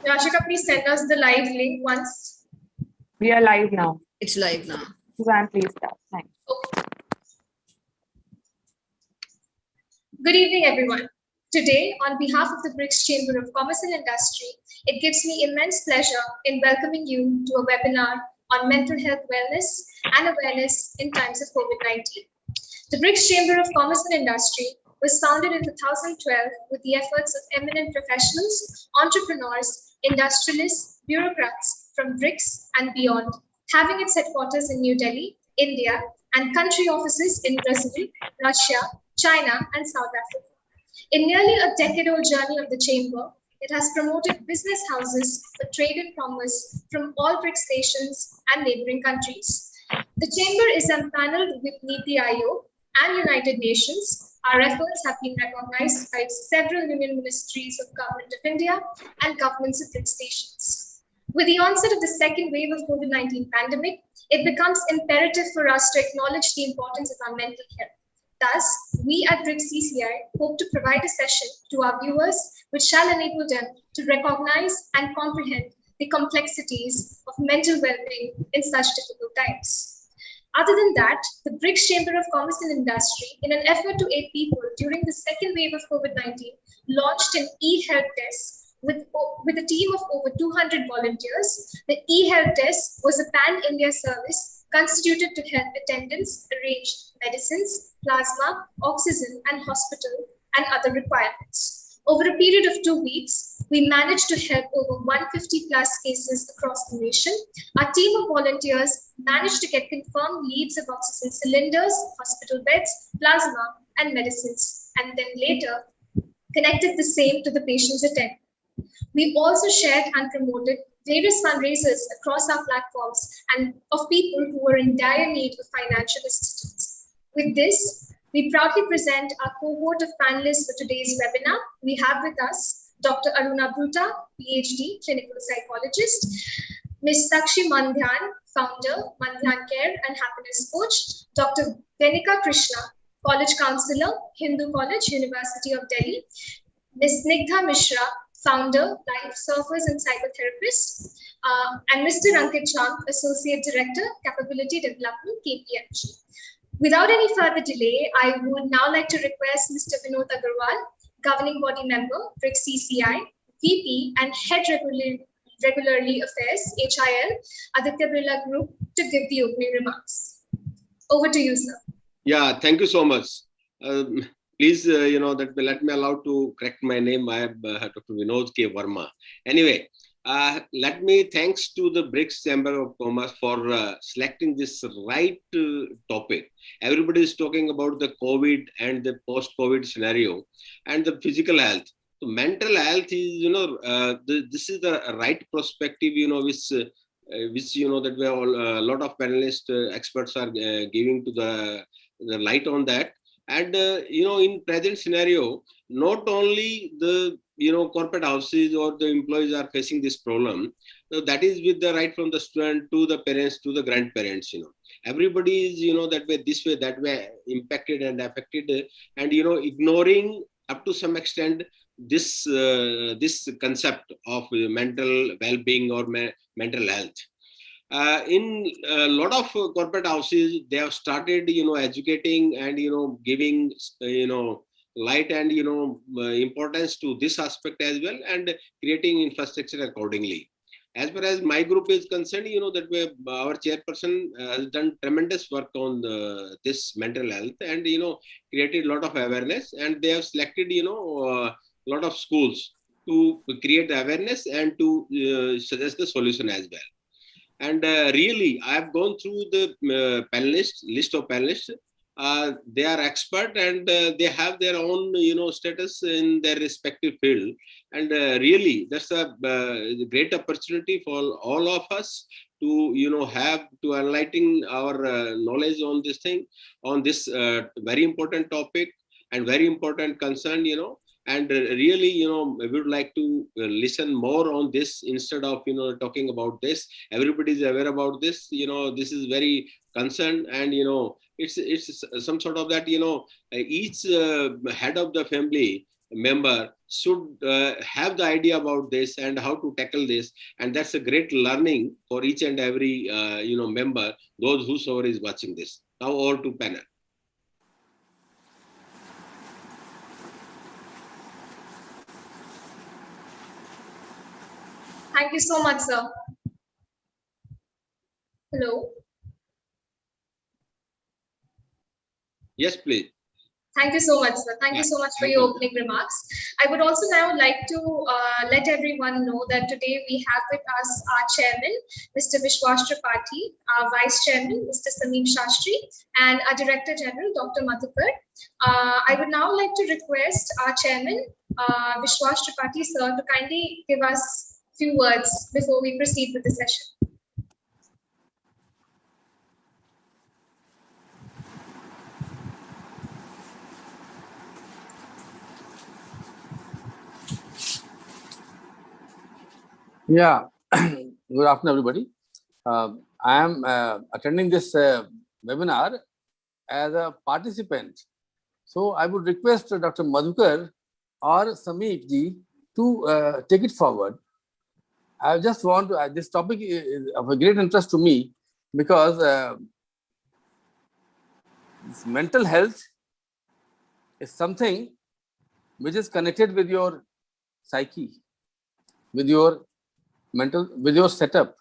Yashika, please send us the live link once. We are live now. It's live now. Suzanne, please start. Thanks. Okay. Good evening, everyone. Today, on behalf of the BRICS Chamber of Commerce and Industry, it gives me immense pleasure in welcoming you to a webinar on mental health wellness and awareness in times of COVID-19. The BRICS Chamber of Commerce and Industry was founded in 2012 with the efforts of eminent professionals, entrepreneurs, industrialists, bureaucrats from BRICS and beyond, having its headquarters in New Delhi, India, and country offices in Brazil, Russia, China, and South Africa. In nearly a decade-old journey of the Chamber, it has promoted business houses for trade and commerce from all BRICS nations and neighboring countries. The Chamber is empaneled with NITI Aayog and United Nations. Our efforts have been recognized by several Union Ministries of Government of India and governments of BRICS nations. With the onset of the second wave of COVID-19 pandemic, it becomes imperative for us to acknowledge the importance of our mental health. Thus, we at BRICS CCI hope to provide a session to our viewers which shall enable them to recognize and comprehend the complexities of mental well-being in such difficult times. Other than that, the BRICS Chamber of Commerce and Industry, in an effort to aid people during the second wave of COVID-19, launched an e-health desk with a team of over 200 volunteers. The e-health desk was a pan-India service constituted to help attendants arrange medicines, plasma, oxygen, and hospital and other requirements. Over a period of 2 weeks, we managed to help over 150 plus cases across the nation. Our team of volunteers managed to get confirmed leads of oxygen cylinders, hospital beds, plasma, and medicines, and then later connected the same to the patient's attendant. We also shared and promoted various fundraisers across our platforms and of people who were in dire need of financial assistance. With this, we proudly present our cohort of panelists for today's webinar. We have with us Dr. Aruna Bhuta, PhD, clinical psychologist, Ms. Sakshi Mandhyan, founder, Mandhyan Care and Happiness Coach, Dr. Venika Krishna, college counselor, Hindu College, University of Delhi, Ms. Snigdha Mishra, founder, Life Surfers and Psychotherapist, and Mr. Ankit Chand, Associate Director, Capability Development, KPMG. Without any further delay, I would now like to request Mr. Vinod Agarwal, Governing Body Member, BRICS CCI, VP and Head Regularly Affairs, HIL, Aditya Birla Group, to give the opening remarks. Over to you, sir. Yeah, thank you so much. Please, let me allow to correct my name. I am Dr. Vinod K. Verma. Anyway, let me thanks to the BRICS Chamber of Commerce for selecting this right topic. Everybody is talking about the COVID and the post-COVID scenario and the physical health. So mental health is, this is the right perspective, which that we all, a lot of panelists, experts are giving to the light on that. And, in present scenario, not only the, corporate houses or the employees are facing this problem. So that is with the right from the student to the parents to the grandparents, Everybody is, that way, this way, that way impacted and affected and, ignoring up to some extent this, this concept of mental well-being or mental health. In a lot of corporate houses, they have started, educating and, giving, light and, importance to this aspect as well and creating infrastructure accordingly. As far as my group is concerned, that way our chairperson has done tremendous work on this mental health and, created a lot of awareness and they have selected, a lot of schools to create awareness and to suggest the solution as well. And really, I have gone through the list of panelists. They are expert and they have their own, status in their respective field. And really, that's a great opportunity for all of us to, have to enlighten our knowledge on this thing, on this very important topic and very important concern, And really, we would like to listen more on this instead of, talking about this. Everybody is aware about this. This is very concerned and, it's some sort of that, each head of the family member should have the idea about this and how to tackle this. And that's a great learning for each and every member, those whosoever is watching this. Now over to panel. Thank you so much, sir. Hello. Yes, please. Thank you so much, sir. Thank you so much for your opening remarks. I would also now like to let everyone know that today we have with us our chairman, Mr. Vishwas Tripathi, our vice chairman, Mr. Sameep Shastri, and our director general, Dr. Madhukar. I would now like to request our chairman, Vishwas Tripathi, sir, to kindly give us a few words before we proceed with the session. Yeah, good afternoon, everybody. I am attending this webinar as a participant. So I would request Dr. Madhukar or Sameep ji to take it forward. I just want to, this topic is of a great interest to me because this mental health is something which is connected with your psyche, with your mental, with your setup,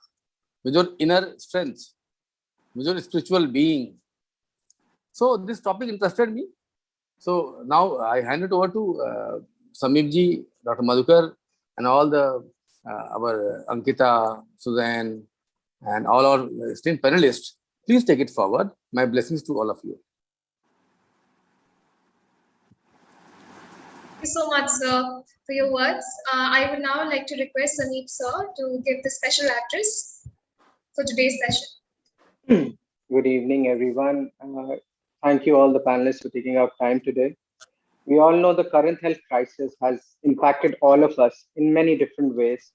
with your inner strength, with your spiritual being. So this topic interested me. So now I hand it over to Sameep ji, Dr. Madhukar, and all the our Ankita, Suzanne, and all our esteemed panelists. Please take it forward. My blessings to all of you. Thank you so much, sir, for your words. I would now like to request Sameep, sir, to give the special address for today's session. Good evening, everyone. Thank you all the panelists for taking out time today. We all know the current health crisis has impacted all of us in many different ways,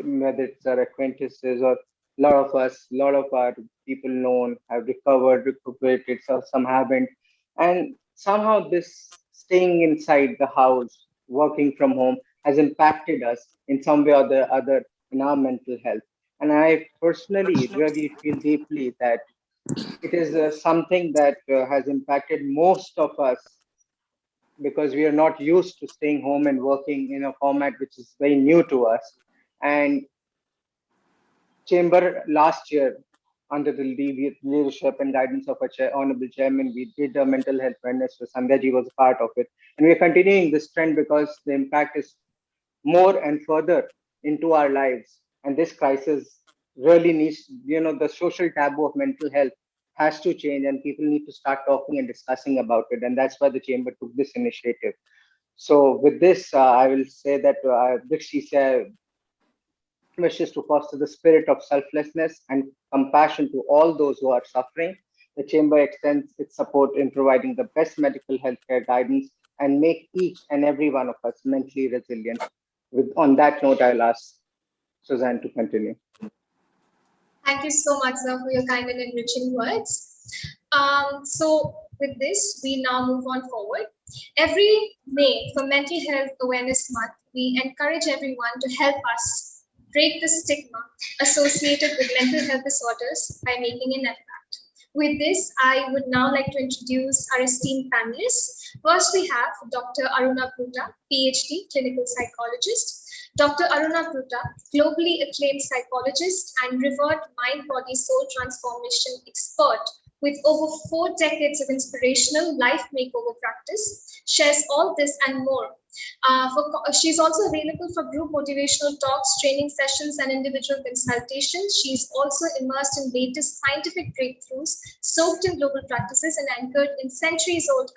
whether it's our acquaintances or a lot of our people known have recovered, recuperated, so some haven't. And somehow this staying inside the house, working from home has impacted us in some way or the other in our mental health. And I personally really feel deeply that it is something that has impacted most of us because we are not used to staying home and working in a format which is very new to us. And Chamber last year, under the leadership and guidance of our honorable chairman, we did a mental health awareness. So Sandhya was a part of it, and we're continuing this trend because the impact is more and further into our lives. And this crisis really needs, the social taboo of mental health has to change, and people need to start talking and discussing about it. And that's why the chamber took this initiative. So with this, I will say that BRICS wishes to foster the spirit of selflessness and compassion to all those who are suffering. The chamber extends its support in providing the best medical healthcare guidance and make each and every one of us mentally resilient. On that note, I'll ask Suzanne to continue. Thank you so much, sir, for your kind and enriching words. So with this, we now move on forward. Every May for Mental Health Awareness Month, we encourage everyone to help us break the stigma associated with mental health disorders by making an impact. With this, I would now like to introduce our esteemed panelists. First, we have Dr. Aruna Pruta, PhD, clinical psychologist. Dr. Aruna Pruta, globally acclaimed psychologist and revered mind-body-soul transformation expert with over 4 decades of inspirational life makeover practice, shares all this and more. She's also available for group motivational talks, training sessions, and individual consultations. She's also immersed in latest scientific breakthroughs, soaked in global practices, and anchored in centuries-old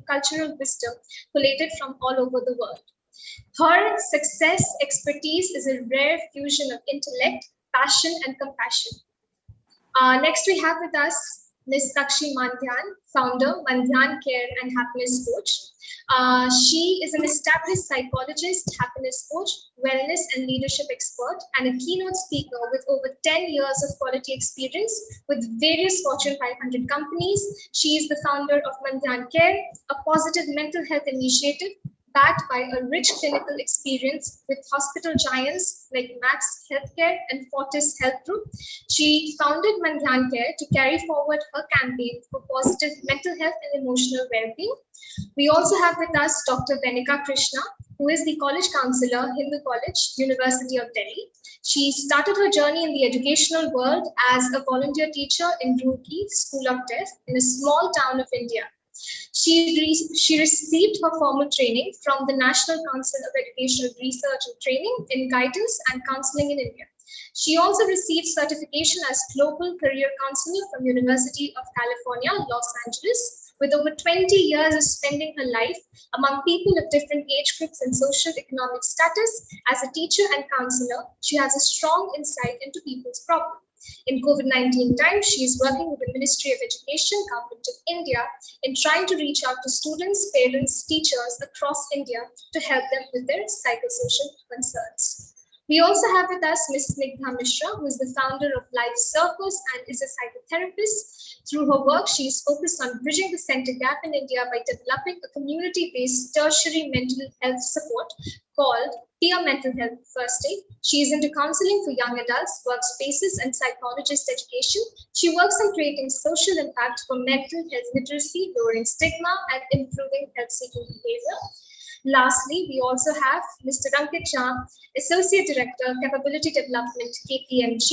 cultural wisdom collated from all over the world. Her success expertise is a rare fusion of intellect, passion, and compassion. Next, we have with us Ms. Sakshi Mandhyan, founder, Mandhyan Care and Happiness Coach. She is an established psychologist, happiness coach, wellness and leadership expert, and a keynote speaker with over 10 years of quality experience with various Fortune 500 companies. She is the founder of Mandhyan Care, a positive mental health initiative backed by a rich clinical experience with hospital giants like Max Healthcare and Fortis Health Group. She founded Mandhyan Care to carry forward her campaign for positive mental health and emotional well-being. We also have with us Dr. Benika Krishna, who is the college counselor, Hindu College, University of Delhi. She started her journey in the educational world as a volunteer teacher in Roorkee School of Deaf in a small town of India. She received her formal training from the National Council of Educational Research and Training in Guidance and Counseling in India. She also received certification as Global Career Counselor from University of California, Los Angeles. With over 20 years of spending her life among people of different age groups and social economic status, as a teacher and counselor, she has a strong insight into people's problems. In COVID-19 times, she is working with the Ministry of Education, Government of India, in trying to reach out to students, parents, teachers across India to help them with their psychosocial concerns. We also have with us Ms. Snigdha Mishra, who is the founder of Life Circus and is a psychotherapist. Through her work, she is focused on bridging the center gap in India by developing a community-based tertiary mental health support called Peer Mental Health First Aid. She is into counseling for young adults, workspaces, and psychologist education. She works on creating social impact for mental health literacy, lowering stigma, and improving health-seeking behavior. Lastly, we also have Mr. Ankit Jha, Associate Director, Capability Development, KPMG.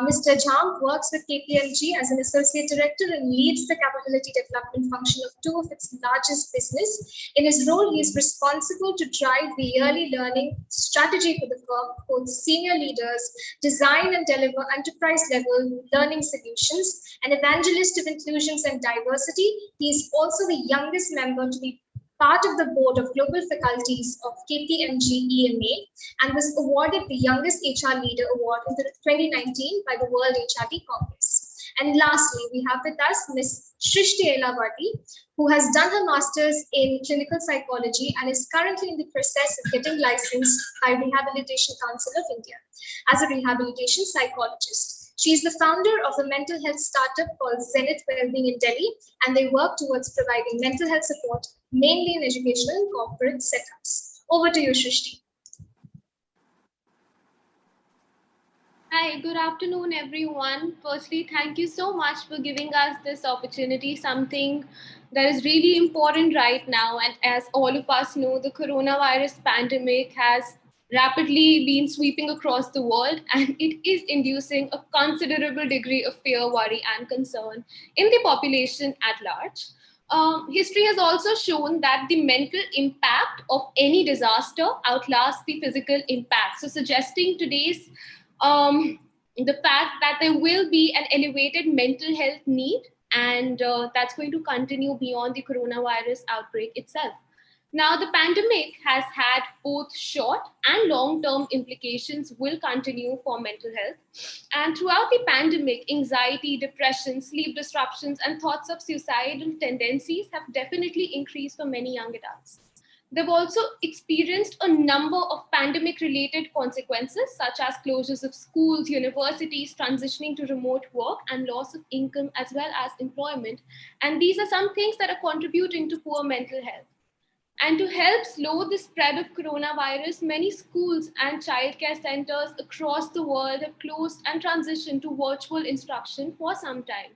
Mr. Jha works with KPMG as an Associate Director and leads the capability development function of two of its largest business. In his role, he is responsible to drive the early learning strategy for the firm, both senior leaders, design and deliver enterprise-level learning solutions, an evangelist of inclusions and diversity. He is also the youngest member to be part of the board of global faculties of KPMG EMA and was awarded the Youngest HR Leader Award in 2019 by the World HRD Congress. And lastly, we have with us Ms. Shrishti Elavati, who has done her master's in clinical psychology and is currently in the process of getting licensed by Rehabilitation Council of India as a rehabilitation psychologist. She is the founder of a mental health startup called Zenith Wellbeing in Delhi, and they work towards providing mental health support, mainly in educational and corporate setups. Over to you, Shrishti. Hi, good afternoon, everyone. Firstly, thank you so much for giving us this opportunity, something that is really important right now. And as all of us know, the coronavirus pandemic has rapidly been sweeping across the world, and it is inducing a considerable degree of fear, worry, and concern in the population at large. History has also shown that the mental impact of any disaster outlasts the physical impact. So suggesting today's the fact that there will be an elevated mental health need, and that's going to continue beyond the coronavirus outbreak itself. Now, the pandemic has had both short and long-term implications will continue for mental health. And throughout the pandemic, anxiety, depression, sleep disruptions, and thoughts of suicidal tendencies have definitely increased for many young adults. They've also experienced a number of pandemic-related consequences, such as closures of schools, universities, transitioning to remote work, and loss of income as well as employment. And these are some things that are contributing to poor mental health. And to help slow the spread of coronavirus, many schools and childcare centers across the world have closed and transitioned to virtual instruction for some time.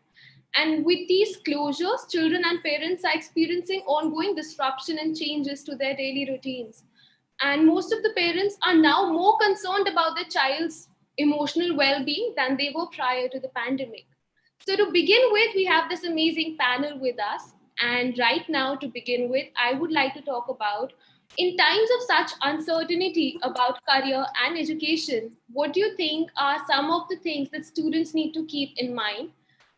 And with these closures, children and parents are experiencing ongoing disruption and changes to their daily routines. And most of the parents are now more concerned about their child's emotional well-being than they were prior to the pandemic. So to begin with, we have this amazing panel with us. And right now, to begin with, I would like to talk about, in times of such uncertainty about career and education, what do you think are some of the things that students need to keep in mind?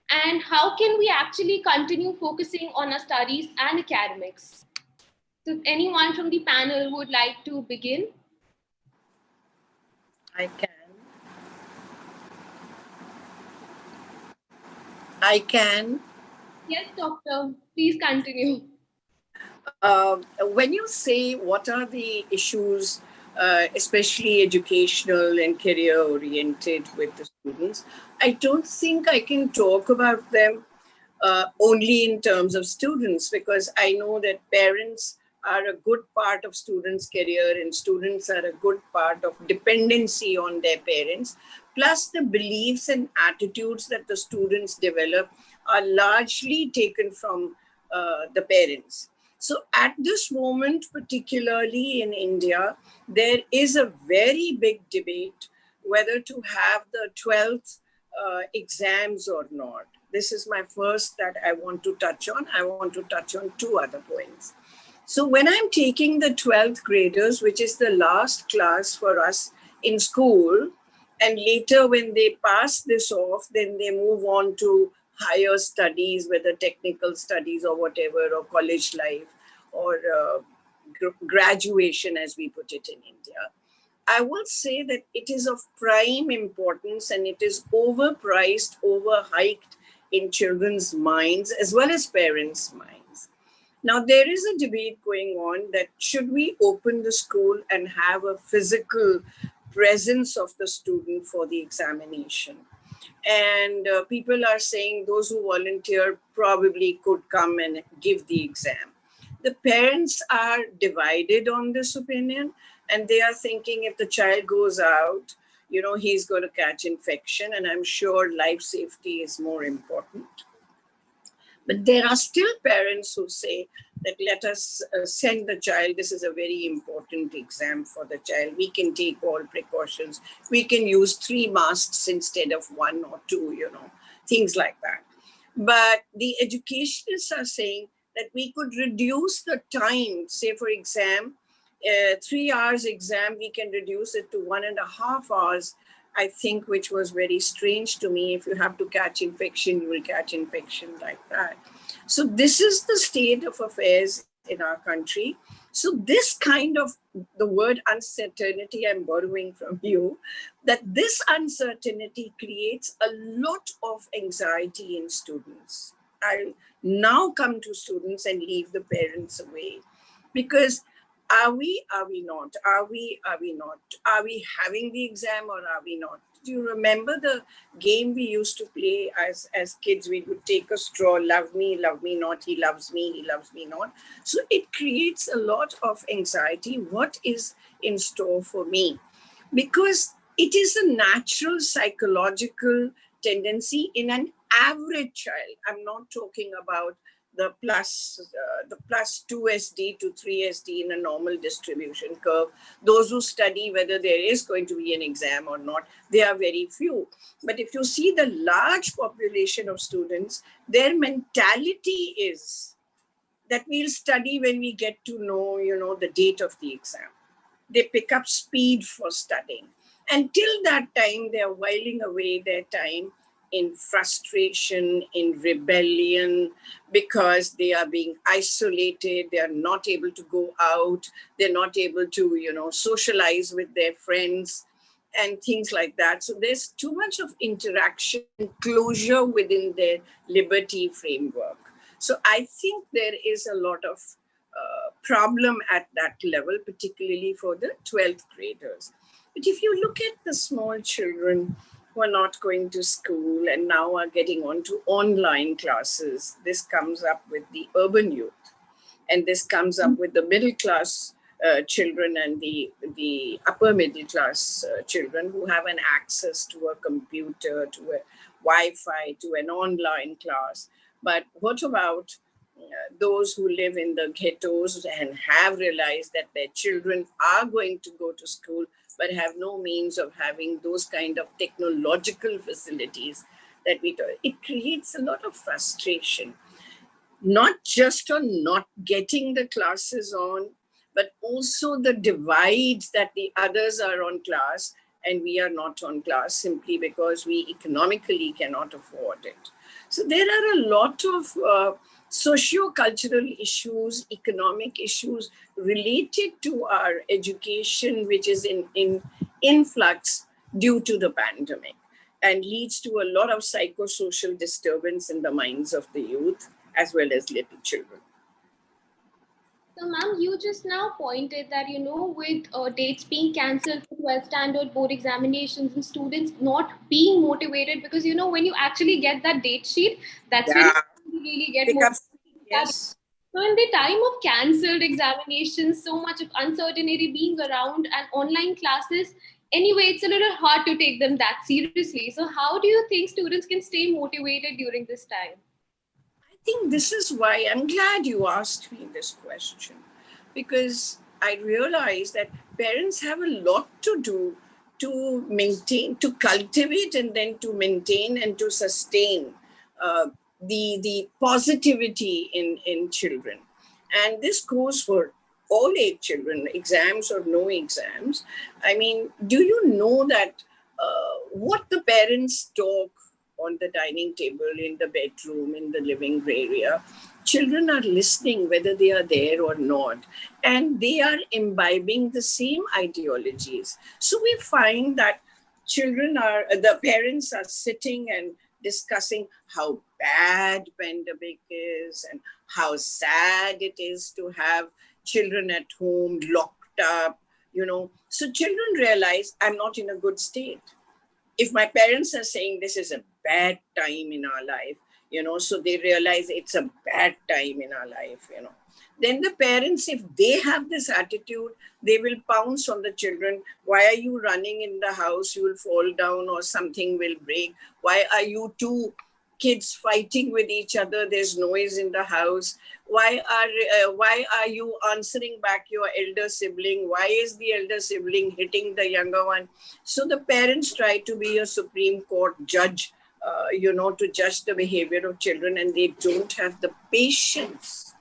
And how can we actually continue focusing on our studies and academics? So if anyone from the panel would like to begin. I can. Yes, doctor, please continue. When you say what are the issues, especially educational and career oriented with the students, I don't think I can talk about them only in terms of students, because I know that parents are a good part of students' career, and students are a good part of dependency on their parents. Plus, the beliefs and attitudes that the students develop are largely taken from the parents. So at this moment, particularly in India, there is a very big debate whether to have the 12th exams or not. This is my first that I want to touch on. I want to touch on two other points. So when I'm taking the 12th graders, which is the last class for us in school, and later when they pass this off, then they move on to higher studies, whether technical studies or whatever, or college life, or graduation, as we put it in India. I will say that it is of prime importance, and it is overpriced, overhyped in children's minds as well as parents' minds. Now, there is a debate going on that should we open the school and have a physical presence of the student for the examination. And people are saying those who volunteer probably could come and give the exam. The parents are divided on this opinion, and they are thinking if the child goes out, he's going to catch infection, and I'm sure life safety is more important. But there are still parents who say that let us send the child. This is a very important exam for the child. We can take all precautions. We can use 3 masks instead of 1 or 2, things like that. But the educationists are saying that we could reduce the time, say for exam, 3 hours exam, we can reduce it to 1.5 hours, I think, which was very strange to me. If you have to catch infection, you will catch infection like that. So this is the state of affairs in our country. So this kind of, the word uncertainty, I'm borrowing from you, that this uncertainty creates a lot of anxiety in students. I'll now come to students and leave the parents away, because are we not? Are we not? Are we having the exam or are we not? Do you remember the game we used to play as kids? We would take a straw, love me not, he loves me not. So it creates a lot of anxiety. What is in store for me? Because it is a natural psychological tendency in an average child. I'm not talking about the plus 2 SD to 3 SD in a normal distribution curve. Those who study whether there is going to be an exam or not, they are very few. But if you see the large population of students, their mentality is that we'll study when we get to know, the date of the exam. They pick up speed for studying. Until that time, they are whiling away their time in frustration, in rebellion, because they are being isolated, they are not able to go out, they're not able to, socialize with their friends and things like that. So there's too much of interaction, closure within their liberty framework. So I think there is a lot of problem at that level, particularly for the 12th graders. But if you look at the small children who are not going to school and now are getting onto online classes, this comes up with the urban youth, and this comes up with the middle class children and the upper middle class children who have an access to a computer, to a Wi-Fi, to an online class. But what about those who live in the ghettos and have realized that their children are going to go to school but have no means of having those kind of technological facilities that we do? It creates a lot of frustration, not just on not getting the classes on, but also the divides that the others are on class and we are not on class simply because we economically cannot afford it. So there are a lot of socio-cultural issues, economic issues related to our education, which is in influx due to the pandemic, and leads to a lot of psychosocial disturbance in the minds of the youth as well as little children. So, ma'am, you just now pointed that, with dates being cancelled for 12th standard board examinations and students not being motivated, because, when you actually get that date sheet, that's when you really get motivated. Yes. So in the time of cancelled examinations, so much of uncertainty being around and online classes, anyway, it's a little hard to take them that seriously. So how do you think students can stay motivated during this time? I think this is why I'm glad you asked me this question, because I realize that parents have a lot to do to maintain, to cultivate, and then to maintain and to sustain the positivity in children. And this goes for all 8 children, exams or no exams. I mean, do you know that what the parents talk on the dining table, in the bedroom, in the living area, children are listening whether they are there or not, and they are imbibing the same ideologies. So we find that the parents are sitting and discussing how bad pandemic is and how sad it is to have children at home locked up, So children realize I'm not in a good state. If my parents are saying this is a bad time in our life, so they realize it's a bad time in our life, then the parents, if they have this attitude, they will pounce on the children. Why are you running in the house? You will fall down or something will break. Why are you two kids fighting with each other? There's noise in the house. Why are you answering back your elder sibling? Why is the elder sibling hitting the younger one? So the parents try to be a Supreme Court judge, to judge the behavior of children, and they don't have the patience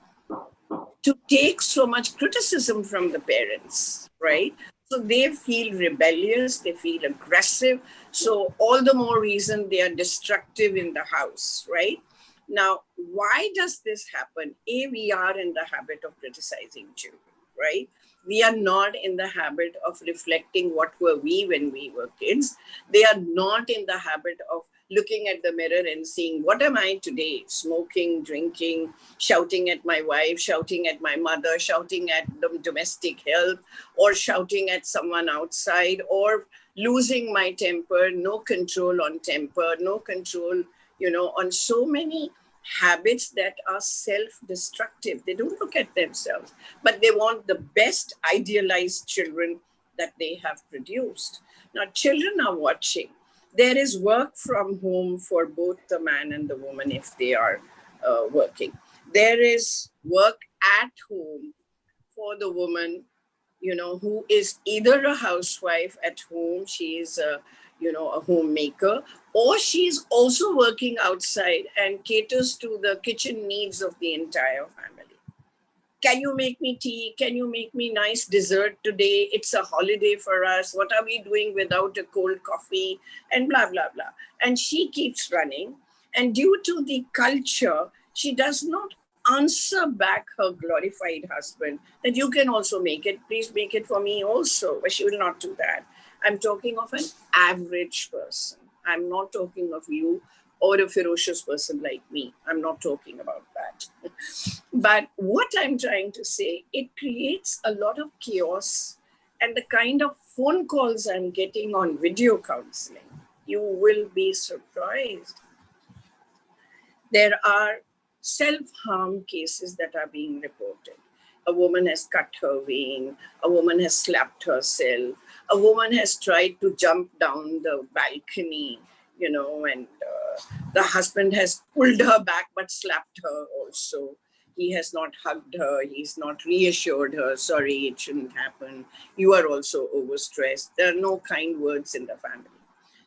to take so much criticism from the parents, right? So they feel rebellious, they feel aggressive. So all the more reason they are destructive in the house, right? Now, why does this happen? We are in the habit of criticizing children, right? We are not in the habit of reflecting what were we when we were kids. They are not in the habit of looking at the mirror and seeing, what am I today? Smoking, drinking, shouting at my wife, shouting at my mother, shouting at the domestic health, or shouting at someone outside, or losing my temper, no control on temper, no control, on so many habits that are self-destructive. They don't look at themselves, but they want the best idealized children that they have produced. Now, children are watching. There is work from home for both the man and the woman if they are working. There is work at home for the woman, who is either a housewife at home, she is a homemaker, or she's also working outside and caters to the kitchen needs of the entire family. Can you make me tea? Can you make me nice dessert today? It's a holiday for us. What are we doing without a cold coffee? And blah, blah, blah. And she keeps running. And due to the culture, she does not answer back her glorified husband that you can also make it. Please make it for me also. But she will not do that. I'm talking of an average person. I'm not talking of you or a ferocious person like me. I'm not talking about that. But what I'm trying to say, it creates a lot of chaos, and the kind of phone calls I'm getting on video counseling, you will be surprised. There are self-harm cases that are being reported. A woman has cut her vein, a woman has slapped herself, a woman has tried to jump down the balcony, and the husband has pulled her back but slapped her also. He has not hugged her, he's not reassured her, sorry, it shouldn't happen. You are also overstressed. There are no kind words in the family.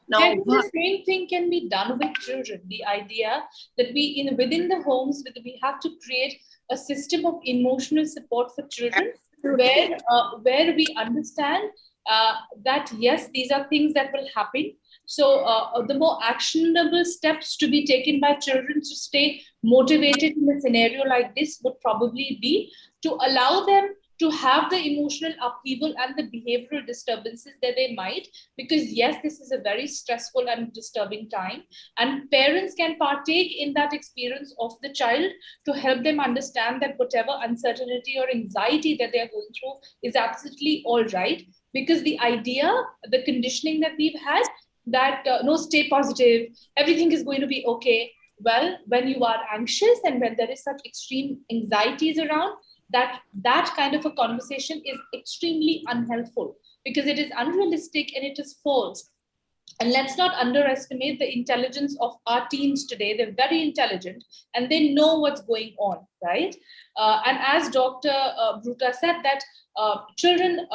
Now, the same thing can be done with children. The idea that within the homes, we have to create a system of emotional support for children, where we understand that yes, these are things that will happen. So the more actionable steps to be taken by children to stay motivated in a scenario like this would probably be to allow them to have the emotional upheaval and the behavioral disturbances that they might, because yes, this is a very stressful and disturbing time, and parents can partake in that experience of the child to help them understand that whatever uncertainty or anxiety that they're going through is absolutely all right, because the idea, the conditioning that we've had, that no, stay positive, everything is going to be okay, Well, when you are anxious and when there is such extreme anxieties around, that kind of a conversation is extremely unhelpful because it is unrealistic and it is false. And let's not underestimate the intelligence of our teens today. They're very intelligent and they know what's going on, right? And as Dr. Bruta said, that children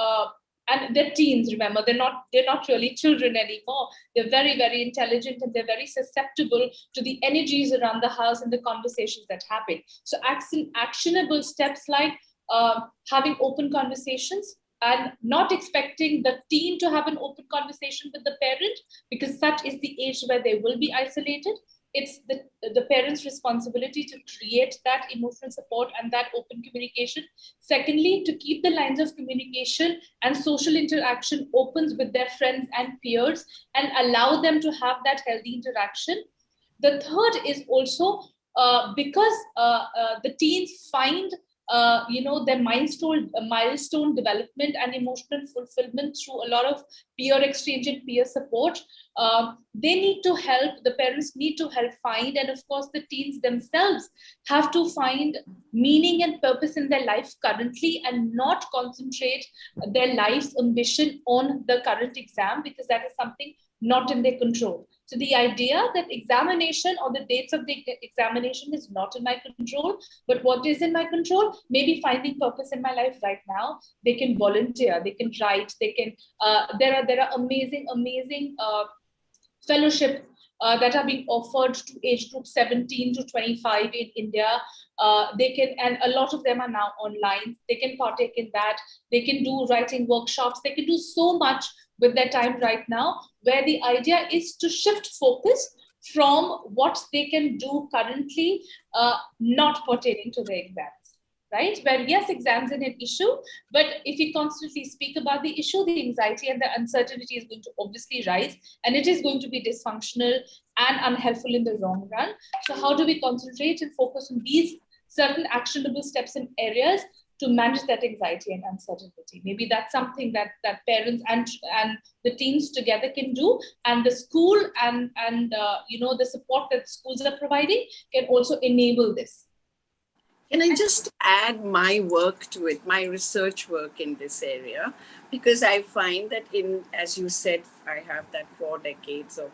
and they're teens, remember, they're not really children anymore. They're very, very intelligent and they're very susceptible to the energies around the house and the conversations that happen. So actionable steps like having open conversations, and not expecting the teen to have an open conversation with the parent, because such is the age where they will be isolated. It's the parent's responsibility to create that emotional support and that open communication. Secondly, to keep the lines of communication and social interaction open with their friends and peers and allow them to have that healthy interaction. The third is also because the teens find their milestone development and emotional fulfillment through a lot of peer exchange and peer support. They need to help, the parents need to help find, and of course the teens themselves have to find meaning and purpose in their life currently and not concentrate their life's ambition on the current exam, because that is something not in their control. So the idea that examination or the dates of the examination is not in my control, but what is in my control, maybe finding purpose in my life right now. They can volunteer, they can write, they can, there are amazing fellowship that are being offered to age group 17 to 25 in India. They can, and a lot of them are now online. They can partake in that. They can do writing workshops. They can do so much with their time right now, where the idea is to shift focus from what they can do currently, not pertaining to the exams, right? Where yes, exams are an issue, but if we constantly speak about the issue, the anxiety and the uncertainty is going to obviously rise, and it is going to be dysfunctional and unhelpful in the long run. So how do we concentrate and focus on these certain actionable steps and areas to manage that anxiety and uncertainty? Maybe that's something that parents and the teens together can do, and the school and the support that schools are providing can also enable this. Can I just add my work to it, my research work in this area? Because I find that as you said, I have that 4 decades of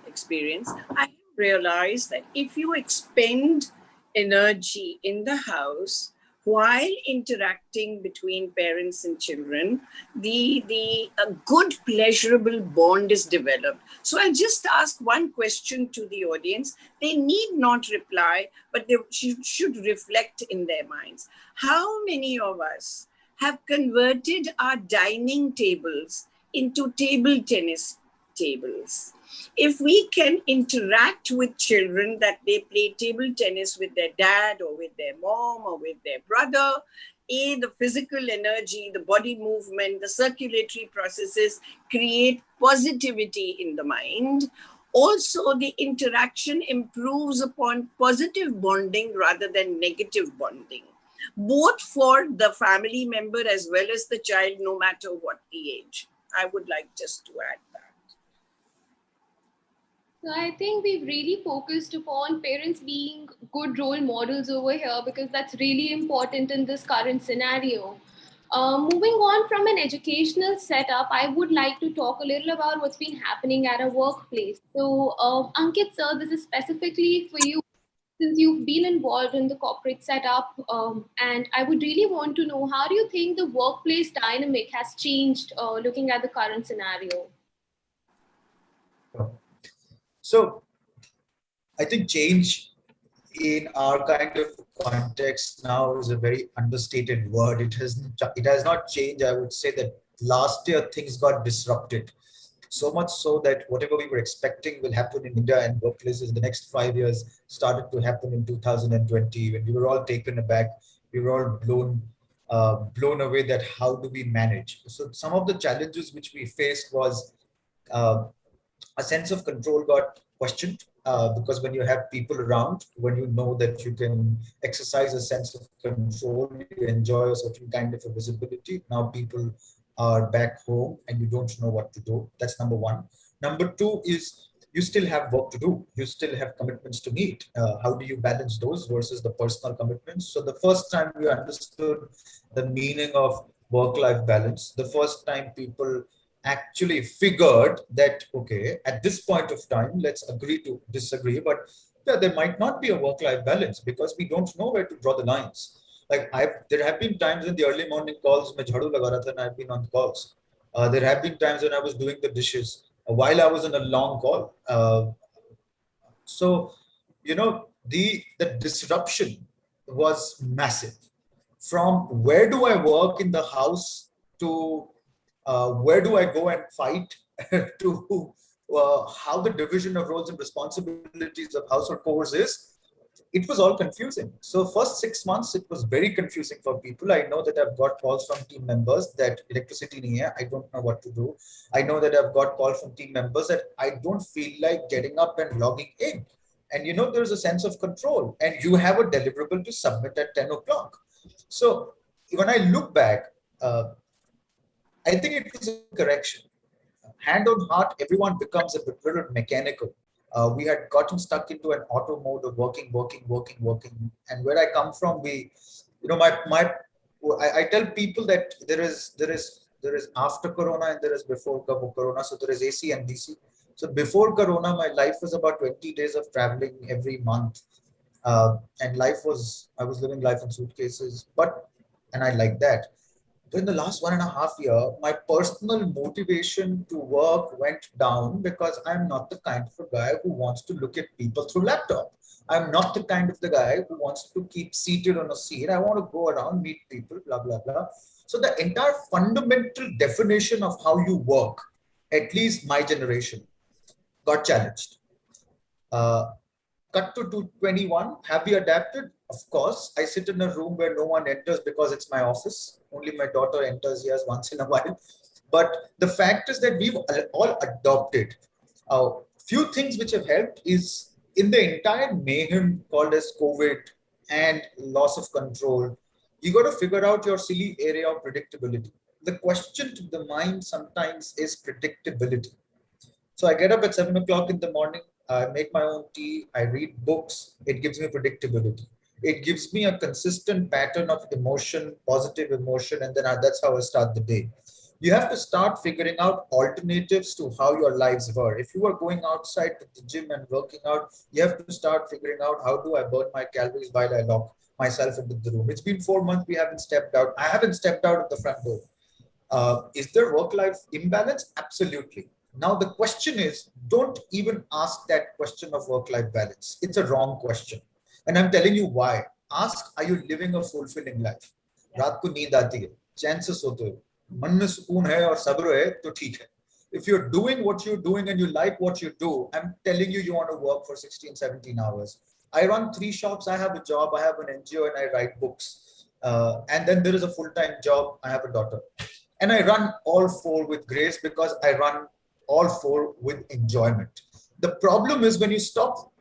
experience. I realized that if you expend energy in the house while interacting between parents and children, a good pleasurable bond is developed. So I'll just ask one question to the audience. They need not reply, but they should reflect in their minds. How many of us have converted our dining tables into table tennis tables? If we can interact with children that they play table tennis with their dad or with their mom or with their brother, the physical energy, the body movement, the circulatory processes create positivity in the mind. Also, the interaction improves upon positive bonding rather than negative bonding, both for the family member as well as the child, no matter what the age. I would like just to add that. So I think we've really focused upon parents being good role models over here, because that's really important in this current scenario. Moving on from an educational setup, I would like to talk a little about what's been happening at a workplace. So Ankit sir, this is specifically for you, since you've been involved in the corporate setup, and I would really want to know, how do you think the workplace dynamic has changed looking at the current scenario? So I think change in our kind of context now is a very understated word. It has not changed. I would say that last year things got disrupted. So much so that whatever we were expecting will happen in India and workplaces in the next 5 years started to happen in 2020, when we were all taken aback. We were all blown away that how do we manage? So some of the challenges which we faced was a sense of control got questioned, because when you have people around, when you know that you can exercise a sense of control, you enjoy a certain kind of a visibility. Now people are back home and you don't know what to do. That's number one. Number two is you still have work to do. You still have commitments to meet. How do you balance those versus the personal commitments? So the first time we understood the meaning of work-life balance, the first time people actually figured that, okay, at this point of time, let's agree to disagree, but yeah, there might not be a work-life balance because we don't know where to draw the lines. Like there have been times in the early morning calls, mein jhadu laga raha tha, and I've been on calls. There have been times when I was doing the dishes while I was on a long call. So, the disruption was massive. From where do I work in the house to where do I go and fight to how the division of roles and responsibilities of household chores is, it was all confusing. So first 6 months, it was very confusing for people. I know that I've got calls from team members that electricity nahi hai, I don't know what to do. I know that I've got calls from team members that I don't feel like getting up and logging in. And there's a sense of control and you have a deliverable to submit at 10 o'clock. So when I look back, I think it was a correction. Hand on heart, everyone becomes a bit little mechanical. We had gotten stuck into an auto mode of working. And where I come from, I tell people that there is after Corona and there is before Corona. So there is AC and DC. So before Corona, my life was about 20 days of traveling every month. And I was living life in suitcases, and I like that. But in the last 1.5 years, my personal motivation to work went down because I'm not the kind of a guy who wants to look at people through laptop. I'm not the kind of the guy who wants to keep seated on a seat. I want to go around, meet people, blah, blah, blah. So the entire fundamental definition of how you work, at least my generation, got challenged. Cut to 221, have we adapted? Of course, I sit in a room where no one enters because it's my office. Only my daughter enters here once in a while. But the fact is that we've all adopted. Few things which have helped is in the entire mayhem called as COVID and loss of control, you got to figure out your silly area of predictability. The question to the mind sometimes is predictability. So I get up at 7 o'clock in the morning, I make my own tea, I read books, it gives me predictability. It gives me a consistent pattern of emotion, positive emotion, and then that's how I start the day. You have to start figuring out alternatives to how your lives were. If you are going outside to the gym and working out, you have to start figuring out how do I burn my calories while I lock myself into the room. It's been 4 months, we haven't stepped out. I haven't stepped out of the front door. Is there work-life imbalance? Absolutely. Now, the question is, don't even ask that question of work-life balance. It's a wrong question. And I'm telling you why. Ask, are you living a fulfilling life? रात को नींद आती है, चैन से सोते हो, मन में सुकून है और सब्र है, तो ठीक है. If you're doing what you're doing and you like what you do, I'm telling you, you want to work for 16, 17 hours. I run 3 shops, I have a job, I have an NGO, and I write books. And then there is a full-time job, I have a daughter. And I run all 4 with grace because I run all 4 with enjoyment. The problem is when you stop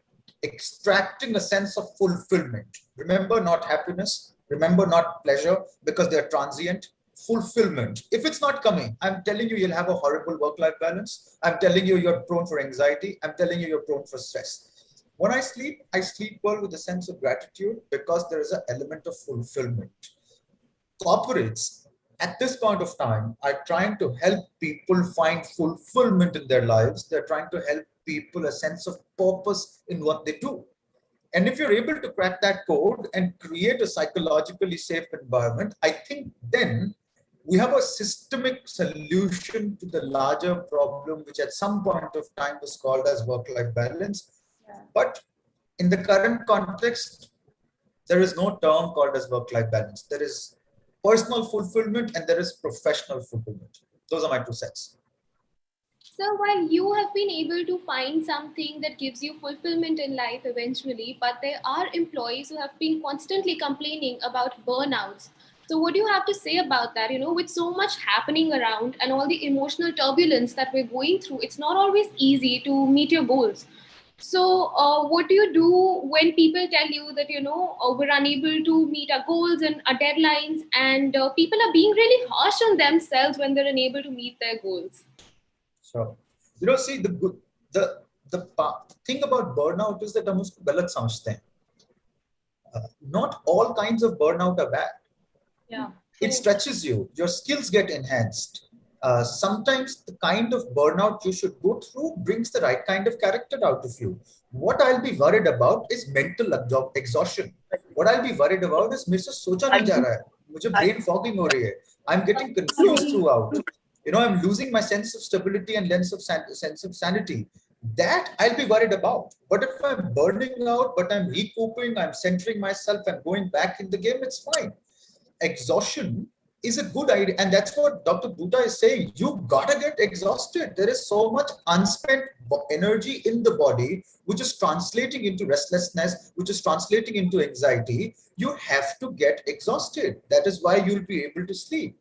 extracting a sense of fulfillment. Remember, not happiness. Remember, not pleasure, because they're transient. Fulfillment. If it's not coming, I'm telling you, you'll have a horrible work-life balance. I'm telling you, you're prone for anxiety. I'm telling you, you're prone for stress. When I sleep well with a sense of gratitude because there is an element of fulfillment. Corporates, at this point of time, are trying to help people find fulfillment in their lives. They're trying to help people a sense of purpose in what they do. And if you're able to crack that code and create a psychologically safe environment, I think then we have a systemic solution to the larger problem, which at some point of time was called as work-life balance. Yeah. But in the current context, there is no term called as work-life balance. There is personal fulfillment and there is professional fulfillment. Those are my 2 cents. So while you have been able to find something that gives you fulfillment in life eventually, but there are employees who have been constantly complaining about burnouts. So what do you have to say about that? With so much happening around and all the emotional turbulence that we're going through, it's not always easy to meet your goals. So what do you do when people tell you that, we're unable to meet our goals and our deadlines, and people are being really harsh on themselves when they're unable to meet their goals? So, see, the thing about burnout is that हम उसको गलत समझते हैं. Not all kinds of burnout are bad. Yeah. It stretches you. Your skills get enhanced. Sometimes the kind of burnout you should go through brings the right kind of character out of you. What I'll be worried about is mental exhaustion. What I'll be worried about is मेरे से सोचा नहीं जा रहा है. मुझे brain fogging हो रही है. I'm getting confused throughout. You know, I'm losing my sense of stability and sense of sanity. That I'll be worried about. But if I'm burning out, but I'm recouping, I'm centering myself, I'm going back in the game, it's fine. Exhaustion is a good idea, and that's what Dr. Bhuta is saying. You gotta get exhausted. There is so much unspent energy in the body, which is translating into restlessness, which is translating into anxiety. You have to get exhausted. That is why you'll be able to sleep.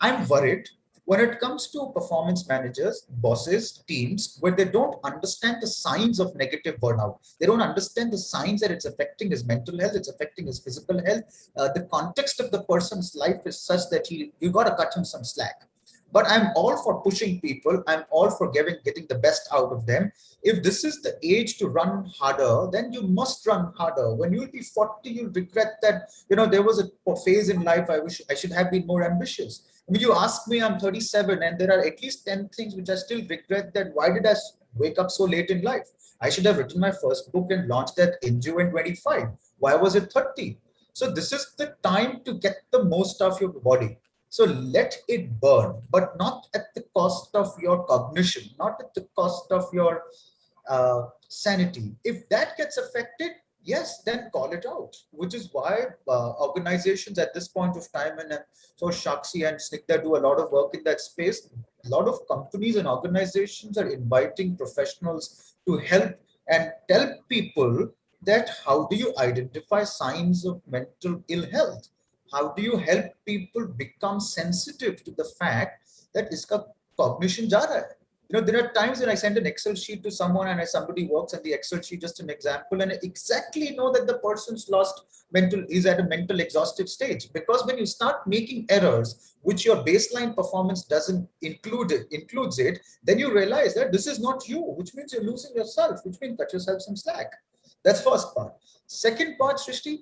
I'm worried when it comes to performance managers, bosses, teams, where they don't understand the signs of negative burnout. They don't understand the signs that it's affecting his mental health, it's affecting his physical health. The context of the person's life is such that you got to cut him some slack. But I'm all for pushing people. I'm all for getting the best out of them. If this is the age to run harder, then you must run harder. When you'll be 40, you'll regret that, there was a phase in life I wish I should have been more ambitious. When you ask me, I'm 37 and there are at least 10 things which I still regret, that why did I wake up so late in life? I should have written my first book and launched that NGO in 25. Why was it 30? So this is the time to get the most of your body. So let it burn, but not at the cost of your cognition, not at the cost of your sanity. If that gets affected, yes, then call it out, which is why organizations at this point of time, and so Shakshi and Snigdha do a lot of work in that space. A lot of companies and organizations are inviting professionals to help and tell people that how do you identify signs of mental ill health? How do you help people become sensitive to the fact that iska cognition ja raha hai? There are times when I send an Excel sheet to someone and somebody works at the Excel sheet, just an example, and I exactly know that the person's is at a mental exhaustive stage. Because when you start making errors, which your baseline performance doesn't includes it, then you realize that this is not you, which means you're losing yourself, which means cut yourself some slack. That's first part. Second part, Srishti,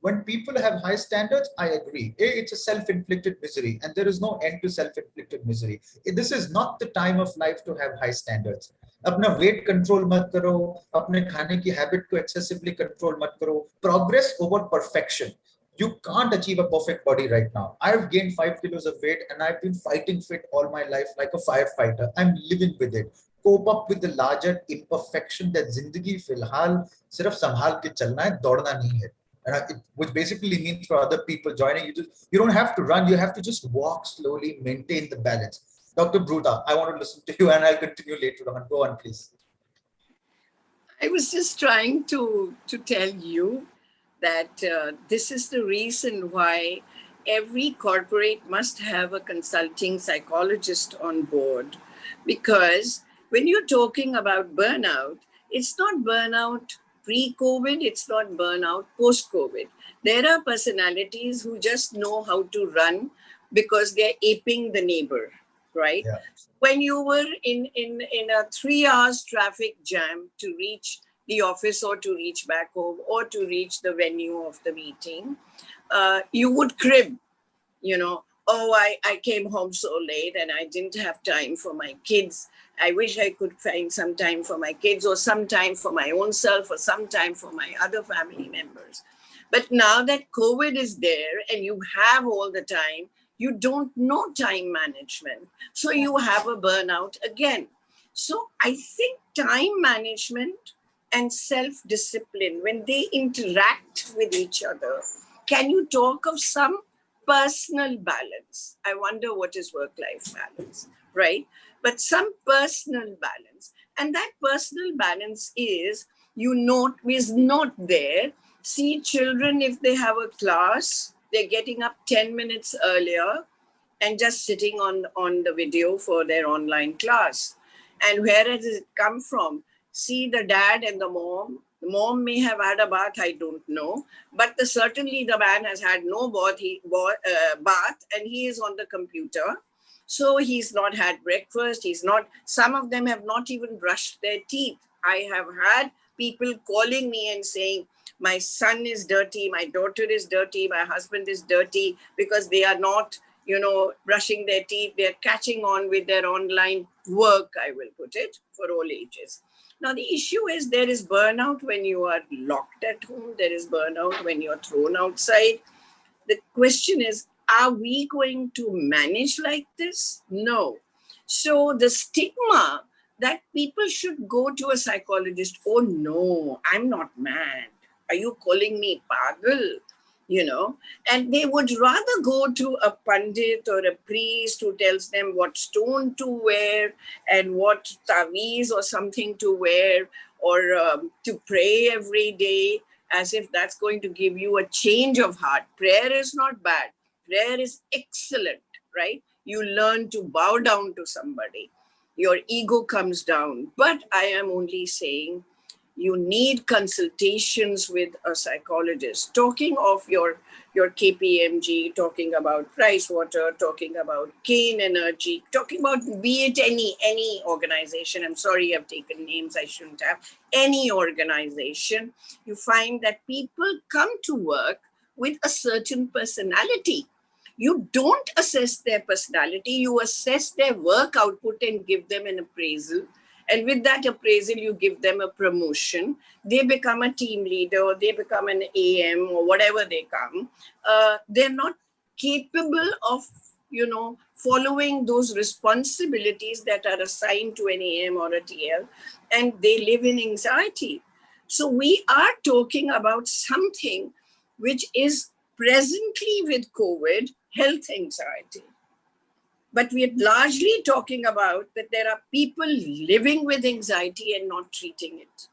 when people have high standards, I agree. It's a self-inflicted misery, and there is no end to self-inflicted misery. This is not the time of life to have high standards. अपना weight control मत करो, अपने खाने की habit को excessively control मत करो. Progress over perfection. You can't achieve a perfect body right now. I've gained 5 kilos of weight and I've been fighting fit all my life like a firefighter. I'm living with it. Cope up with the larger imperfection that जिंदगी फिलहाल सिर्फ संभाल के चलना है, दौड़ना नहीं है. Which basically means for other people joining, you don't have to run, you have to just walk slowly, maintain the balance. Dr. Bruta, I want to listen to you and I'll continue later on. Go on, please. I was just trying to tell you that this is the reason why every corporate must have a consulting psychologist on board. Because when you're talking about burnout, it's not burnout pre-COVID, it's not burnout post-COVID. There are personalities who just know how to run because they're aping the neighbor, right? Yeah. When you were in a 3 hours traffic jam to reach the office or to reach back home or to reach the venue of the meeting, you would crib, I came home so late and I didn't have time for my kids. I wish I could find some time for my kids or some time for my own self or some time for my other family members. But now that COVID is there and you have all the time, you don't know time management. So you have a burnout again. So I think time management and self-discipline, when they interact with each other, can you talk of some personal balance? I wonder what is work-life balance, right? But some personal balance. And that personal balance is not there. See, children, if they have a class, they're getting up 10 minutes earlier and just sitting on the video for their online class. And where has it come from? See, the dad and the mom. The mom may have had a bath, I don't know. But certainly the man has had no bath and he is on the computer. So he's not had breakfast. Some of them have not even brushed their teeth. I have had people calling me and saying, my son is dirty, my daughter is dirty, my husband is dirty because they are not, brushing their teeth. They're catching on with their online work, I will put it, for all ages. Now, the issue is there is burnout when you are locked at home. There is burnout when you're thrown outside. The question is, are we going to manage like this? No. So the stigma that people should go to a psychologist, oh no, I'm not mad. Are you calling me pagal? And they would rather go to a pandit or a priest who tells them what stone to wear and what taweez or something to wear, or to pray every day, as if that's going to give you a change of heart. Prayer is not bad. Prayer is excellent, right? You learn to bow down to somebody. Your ego comes down. But I am only saying you need consultations with a psychologist. Talking of your KPMG, talking about Price Water, talking about Kane Energy, talking about, be it any organization. I'm sorry I've taken names I shouldn't have. Any organization, you find that people come to work with a certain personality. You don't assess their personality, you assess their work output and give them an appraisal. And with that appraisal, you give them a promotion. They become a team leader, or they become an AM, or whatever they come. They're not capable of, following those responsibilities that are assigned to an AM or a TL, and they live in anxiety. So we are talking about something which is presently with COVID, health anxiety. But we are largely talking about that there are people living with anxiety and not treating it.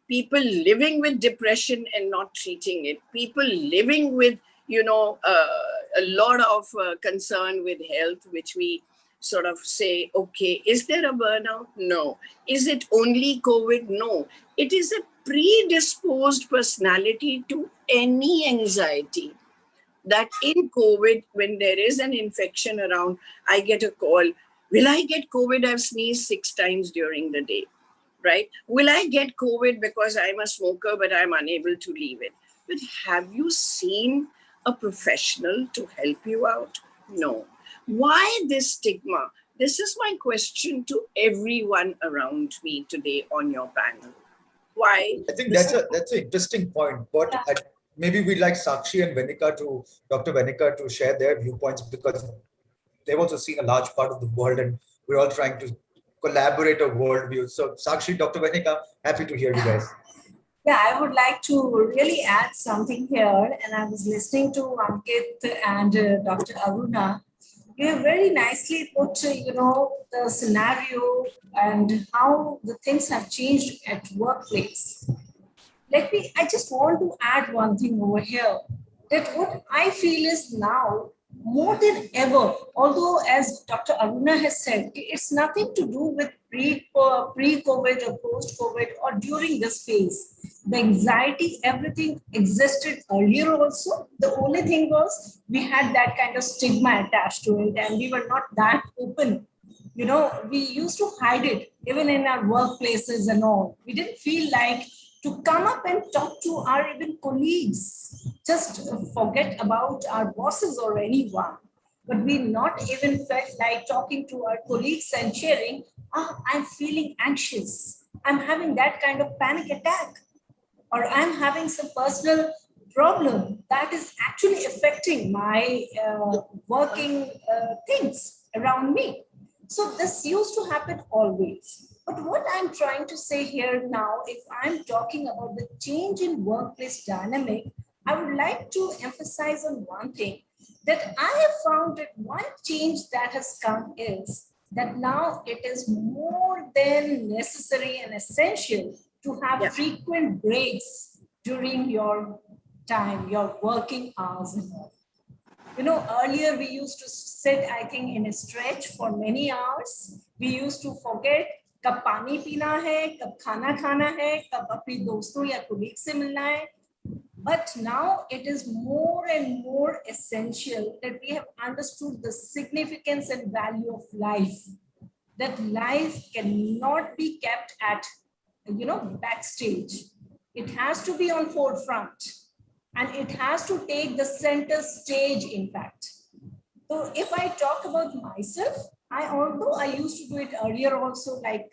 People living with depression and not treating it. People living with, a lot of concern with health, which we sort of say, okay, is there a burnout? No. Is it only COVID? No. It is a predisposed personality to any anxiety. That in COVID, when there is an infection around, I get a call, will I get COVID? I've sneezed 6 times during the day, right? Will I get COVID because I'm a smoker, but I'm unable to leave it? But have you seen a professional to help you out? No. Why this stigma? This is my question to everyone around me today on your panel. Why? I think that's an interesting point, but maybe we'd like Sakshi and Dr. Venika to share their viewpoints, because they've also seen a large part of the world and we're all trying to collaborate a worldview. So Sakshi, Dr. Venika, happy to hear you guys. Yeah, I would like to really add something here. And I was listening to Ankit and Dr. Aruna. You have very nicely put, the scenario and how the things have changed at workplace. I just want to add one thing over here, that what I feel is now more than ever, although as Dr. Aruna has said, it's nothing to do with pre-COVID or post-COVID or during this phase. The anxiety, everything existed earlier also. The only thing was we had that kind of stigma attached to it and we were not that open. We used to hide it even in our workplaces and all. We didn't feel like to come up and talk to our even colleagues. Just forget about our bosses or anyone. But we not even felt like talking to our colleagues and sharing, I'm feeling anxious. I'm having that kind of panic attack. Or I'm having some personal problem that is actually affecting my working things around me. So this used to happen always. But what I'm trying to say here now, if I'm talking about the change in workplace dynamic, I would like to emphasize on one thing, that I have found that one change that has come is that now it is more than necessary and essential to have frequent breaks during your time, your working hours and all. Earlier we used to sit, I think, in a stretch for many hours. We used to forget कब पानी पीना है, कब खाना खाना है, कब अपने दोस्तों या colleagues से मिलना है. But now it is more and more essential that we have understood the significance and value of life. That life cannot be kept at backstage. It has to be on forefront, and it has to take the center stage, in fact. So if I talk about myself, although I used to do it earlier also, I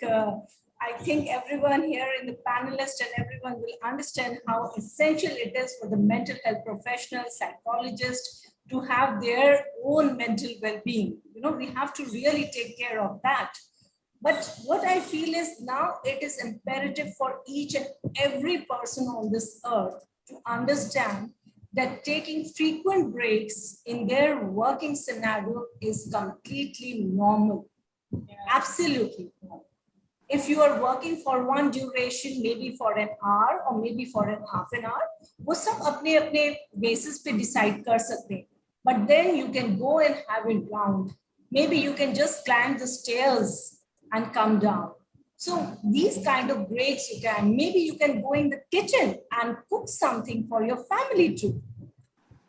think everyone here in the panelists and everyone will understand how essential it is for the mental health professional, psychologists to have their own mental well-being. We have to really take care of that. But what I feel is now it is imperative for each and every person on this earth to understand that taking frequent breaks in their working scenario is completely normal. Absolutely normal. If you are working for one duration, maybe for an hour or maybe for an half an hour, वो सब अपने अपने basis पे decide कर सकते हैं. But then you can go and have it round. Maybe you can just climb the stairs and come down. So these kind of breaks you can, maybe you can go in the kitchen and cook something for your family too.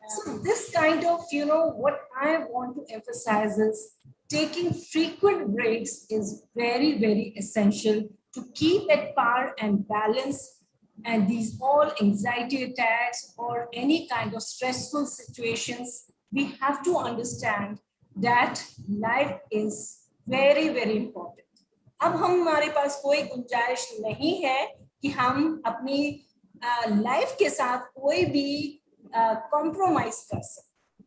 So this kind of, what I want to emphasize is taking frequent breaks is very, very essential to keep at par and balance. And these all anxiety attacks or any kind of stressful situations, we have to understand that life is very, very important. अब हमारे पास कोई गुंजाइश नहीं है कि हम अपनी life के साथ कोई भी कॉम्प्रोमाइज कर सकते.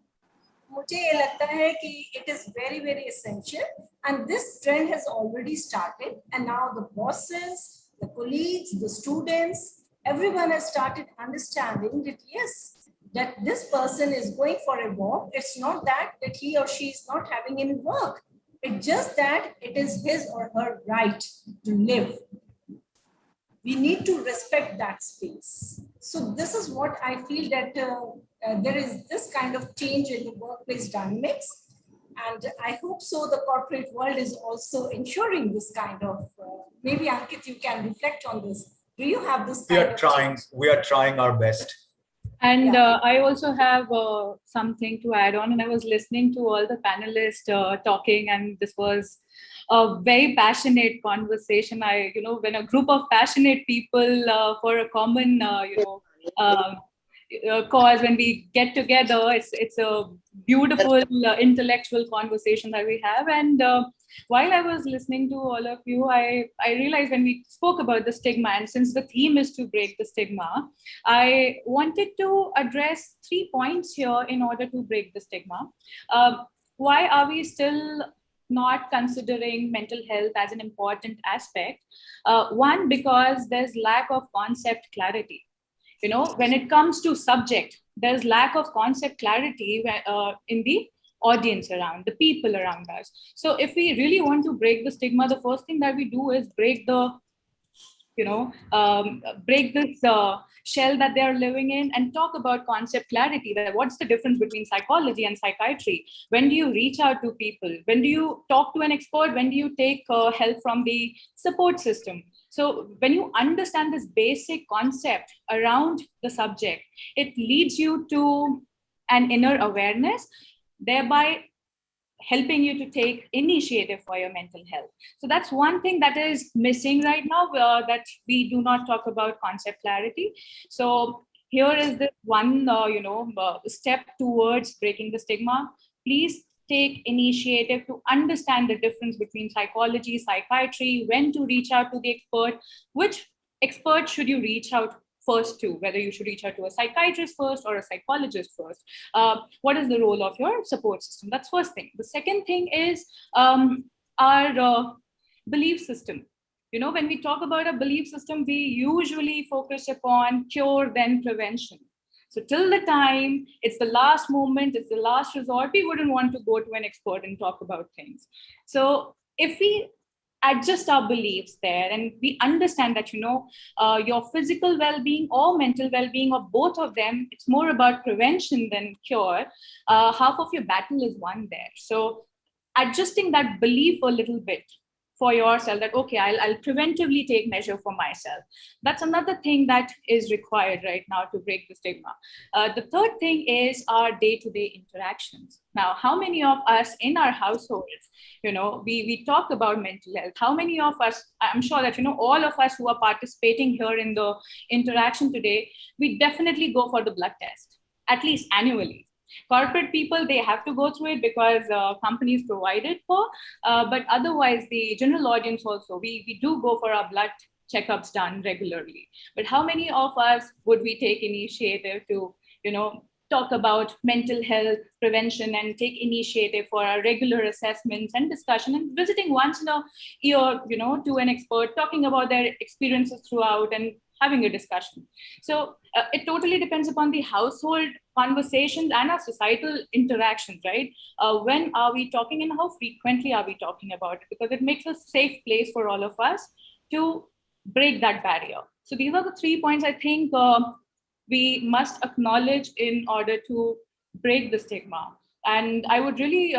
मुझे ये लगता है कि it is very, very essential, and this trend has already started, and now the bosses, the colleagues, the students, everyone has started understanding that yes, that this person is going for a walk. It's not that he or she is not having any work. It's just that it is his or her right to live. We need to respect that space. So this is what I feel, that there is this kind of change in the workplace dynamics. And I hope so the corporate world is also ensuring this kind of, maybe Ankit, you can reflect on this. Do you have this kind of change? We are trying our best. And I also have something to add on. And I was listening to all the panelists talking, and this was a very passionate conversation. When a group of passionate people for a common, cause, when we get together, it's a beautiful intellectual conversation that we have. And while I was listening to all of you, I realized when we spoke about the stigma, and since the theme is to break the stigma, I wanted to address 3 points here in order to break the stigma. Why are we still not considering mental health as an important aspect? One, because there's lack of concept clarity. When it comes to subject, there's lack of concept clarity in the audience around, the people around us. So if we really want to break the stigma, the first thing that we do is break the, break this shell that they're living in, and talk about concept clarity. That what's the difference between psychology and psychiatry? When do you reach out to people? When do you talk to an expert? When do you take help from the support system? So when you understand this basic concept around the subject, it leads you to an inner awareness, thereby helping you to take initiative for your mental health. So that's one thing that is missing right now, that we do not talk about concept clarity. So here is this one, step towards breaking the stigma. Please take initiative to understand the difference between psychology, psychiatry, when to reach out to the expert, which expert should you reach out first to, whether you should reach out to a psychiatrist first or a psychologist first. What is the role of your support system? That's first thing. The second thing is our belief system. When we talk about a belief system, we usually focus upon cure, then prevention. So till the time it's the last moment, it's the last resort, we wouldn't want to go to an expert and talk about things. So if we adjust our beliefs there, and we understand that, your physical well-being or mental well-being, or both of them, it's more about prevention than cure. Half of your battle is won there. So adjusting that belief a little bit for yourself, that okay, I'll preventively take measure for myself. That's another thing that is required right now to break the stigma. The third thing is our day-to-day interactions. Now, how many of us in our households, we talk about mental health? How many of us, I'm sure that, all of us who are participating here in the interaction today, we definitely go for the blood test, at least annually. Corporate people, they have to go through it because companies provide it for, but otherwise the general audience also, we do go for our blood checkups done regularly. But how many of us would we take initiative to, talk about mental health prevention and take initiative for our regular assessments and discussion, and visiting once in a year, to an expert, talking about their experiences throughout and having a discussion. So it totally depends upon the household conversations and our societal interactions, right? When are we talking and how frequently are we talking about it? Because it makes a safe place for all of us to break that barrier. So these are the 3 points I think we must acknowledge in order to break the stigma. And I would really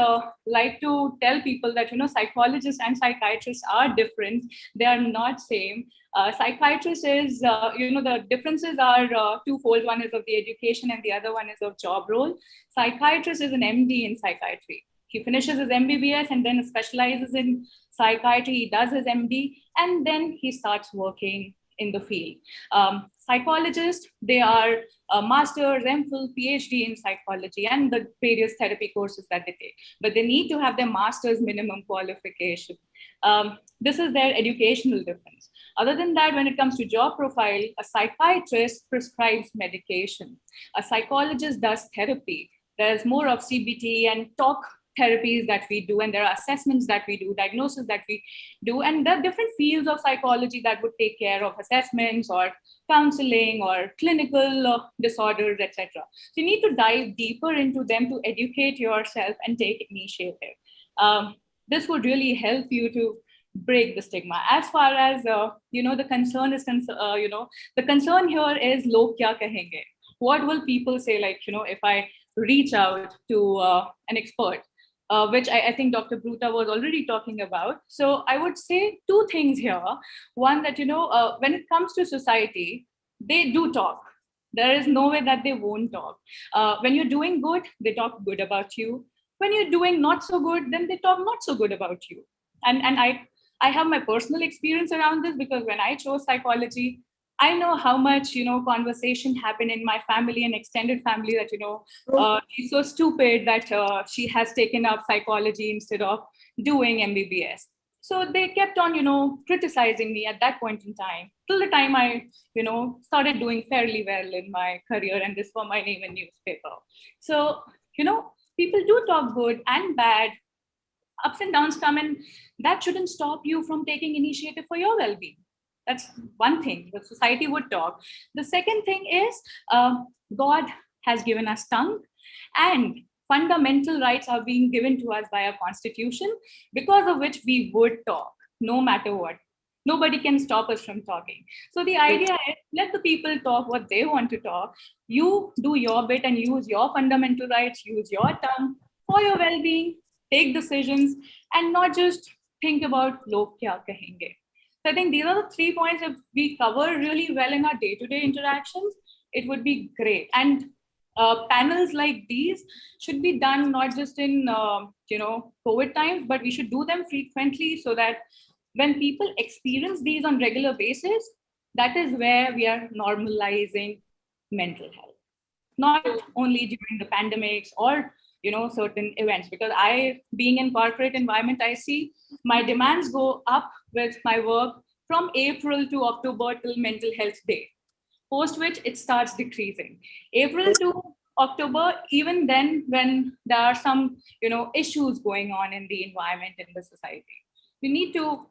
like to tell people that, psychologists and psychiatrists are different. They are not same. Psychiatrists is, the differences are twofold. One is of the education and the other one is of job role. Psychiatrist is an MD in psychiatry. He finishes his MBBS and then specializes in psychiatry. He does his MD and then he starts working in the field. Psychologists, they are masters, MPhil, PhD in psychology and the various therapy courses that they take, but they need to have their master's minimum qualification. This is their educational difference. Other than that, when it comes to job profile, a psychiatrist prescribes medication. A psychologist does therapy. There's more of CBT and talk therapies that we do, and there are assessments that we do, diagnosis that we do, and there are different fields of psychology that would take care of assessments or counseling or clinical disorders, etc. So you need to dive deeper into them to educate yourself and take initiative. This would really help you to break the stigma. As far as the concern is the concern here is log kya kahenge? What will people say? Like, if I reach out to an expert, which I think Dr. Bruta was already talking about. So I would say 2 things here. One, that, when it comes to society, they do talk. There is no way that they won't talk. When you're doing good, they talk good about you. When you're doing not so good, then they talk not so good about you. And I have my personal experience around this, because when I chose psychology, I know how much, conversation happened in my family and extended family that, she's so stupid that she has taken up psychology instead of doing MBBS. So they kept on, criticizing me at that point in time, till the time I, started doing fairly well in my career, and this for my name in newspaper. So, people do talk good and bad. Ups and downs come, and that shouldn't stop you from taking initiative for your well-being. That's one thing the society would talk. The second thing is God has given us tongue, and fundamental rights are being given to us by our constitution, because of which we would talk no matter what. Nobody can stop us from talking. So the idea is, let the people talk what they want to talk. You do your bit and use your fundamental rights, use your tongue for your well-being, take decisions, and not just think about log kya kahenge. So I think these are the 3 points. If we cover really well in our day-to-day interactions, it would be great. And panels like these should be done not just in COVID times, but we should do them frequently, so that when people experience these on regular basis, that is where we are normalizing mental health, not only during the pandemics or certain events. Because I, being in corporate environment, I see my demands go up with my work from April to October till Mental Health Day, post which it starts decreasing. April to October, even then, when there are some issues going on in the environment, in the society, we need to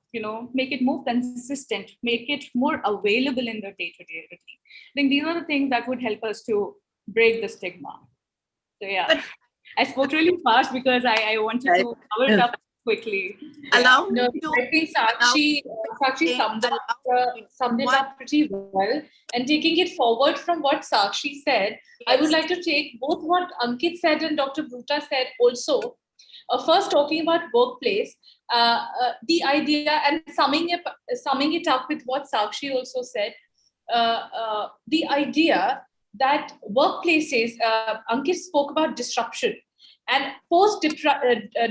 make it more consistent, make it more available in the day-to-day routine. I think these are the things that would help us to break the stigma. So yeah, I spoke really fast because I wanted to cover it up quickly. Allow No, me to. I think Sakshi summed it up pretty well. And taking it forward from what Sakshi said, I would like to take both what Ankit said and Dr. Bruta said also. First, talking about workplace, the idea, and summing it up with what Sakshi also said, the idea that workplaces, Ankit spoke about disruption, and post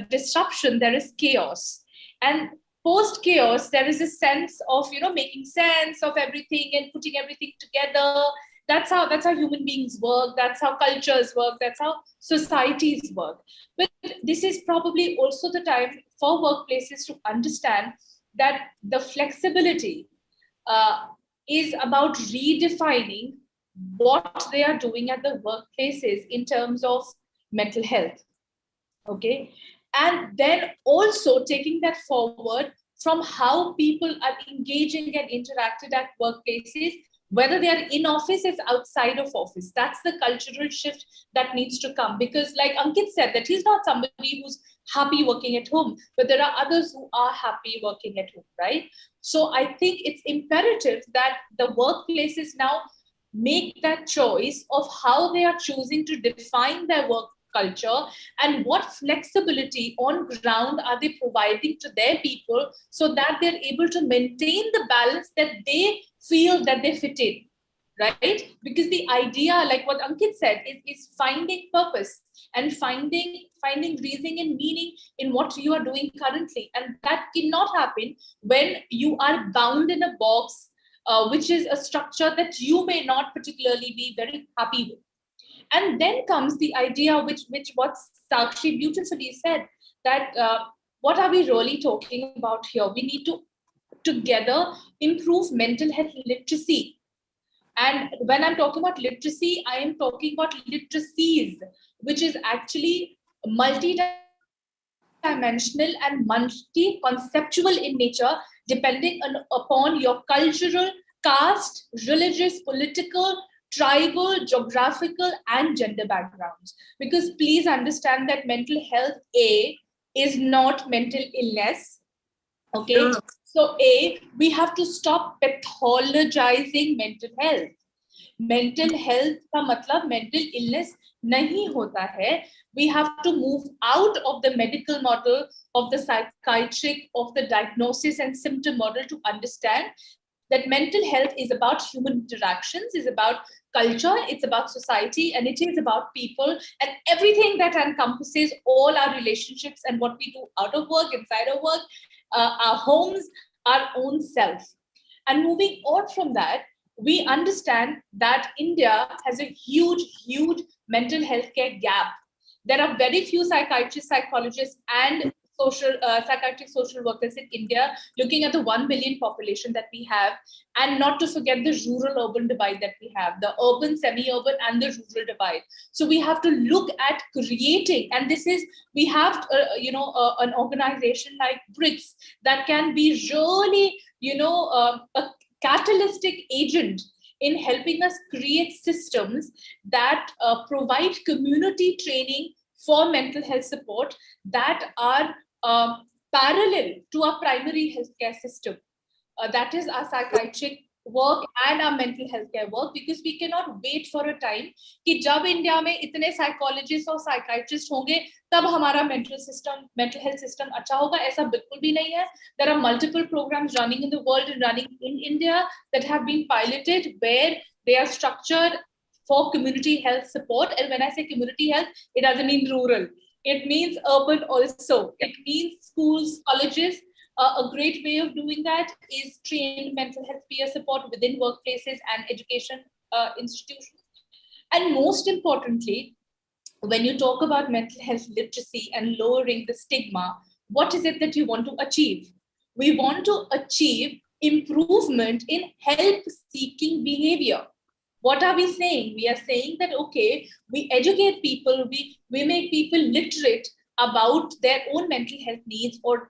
disruption, there is chaos. And post chaos, there is a sense of, making sense of everything and putting everything together. That's how human beings work. That's how cultures work. That's how societies work. But this is probably also the time for workplaces to understand that the flexibility is about redefining what they are doing at the workplaces in terms of mental health. Okay. And then also taking that forward from how people are engaging and interacted at workplaces, whether they are in office or outside of office. That's the cultural shift that needs to come. Because like Ankit said, that he's not somebody who's happy working at home, but there are others who are happy working at home, right? So I think it's imperative that the workplaces now make that choice of how they are choosing to define their work culture and what flexibility on ground are they providing to their people so that they're able to maintain the balance that they feel that they fit in, right? Because the idea, like what Ankit said, is finding purpose and finding reason and meaning in what you are doing currently. And that cannot happen when you are bound in a box, which is a structure that you may not particularly be very happy with. And then comes the idea, which what Sakshi beautifully said, that what are we really talking about here? We need to together improve mental health literacy. And when I'm talking about literacy, I am talking about literacies, which is actually multi-dimensional and multi-conceptual in nature, depending upon your cultural, caste, religious, political, tribal, geographical, and gender backgrounds. Because please understand that mental health, A, is not mental illness. Okay. Yeah. So A, we have to stop pathologizing mental health. Mental health का मतलब mental illness नहीं होता है. We have to move out of the medical model, of the psychiatric, of the diagnosis and symptom model to understand that mental health is about human interactions, is about culture, it's about society, and it is about people and everything that encompasses all our relationships and what we do out of work, inside of work, our homes, our own self. And moving on from that, we understand that India has a huge, huge mental health care gap. There are very few psychiatrists, psychologists, and psychiatric social workers in India, looking at the 1 billion population that we have, and not to forget the rural-urban divide that we have, the urban, semi-urban, and the rural divide. So we have to look at creating, and this is, we have, an organization like BRICS that can be really, a catalytic agent in helping us create systems that provide community training for mental health support that are parallel to our primary healthcare system. That is our psychiatric work and our mental health care work, because we cannot wait for a time कि जब India में इतने psychologists और psychiatrists होंगे तब हमारा mental health system अच्छा होगा. ऐसा बिल्कुल भी नहीं है. There are multiple programs running in the world and running in India that have been piloted where they are structured for community health support. And when I say community health, it doesn't mean rural. It means urban also. It means schools, colleges. A great way of doing that is trained mental health peer support within workplaces and education institutions. And most importantly, when you talk about mental health literacy and lowering the stigma, what is it that you want to achieve? We want to achieve improvement in help-seeking behavior. What are we saying? We are saying that, okay, we educate people, we make people literate about their own mental health needs or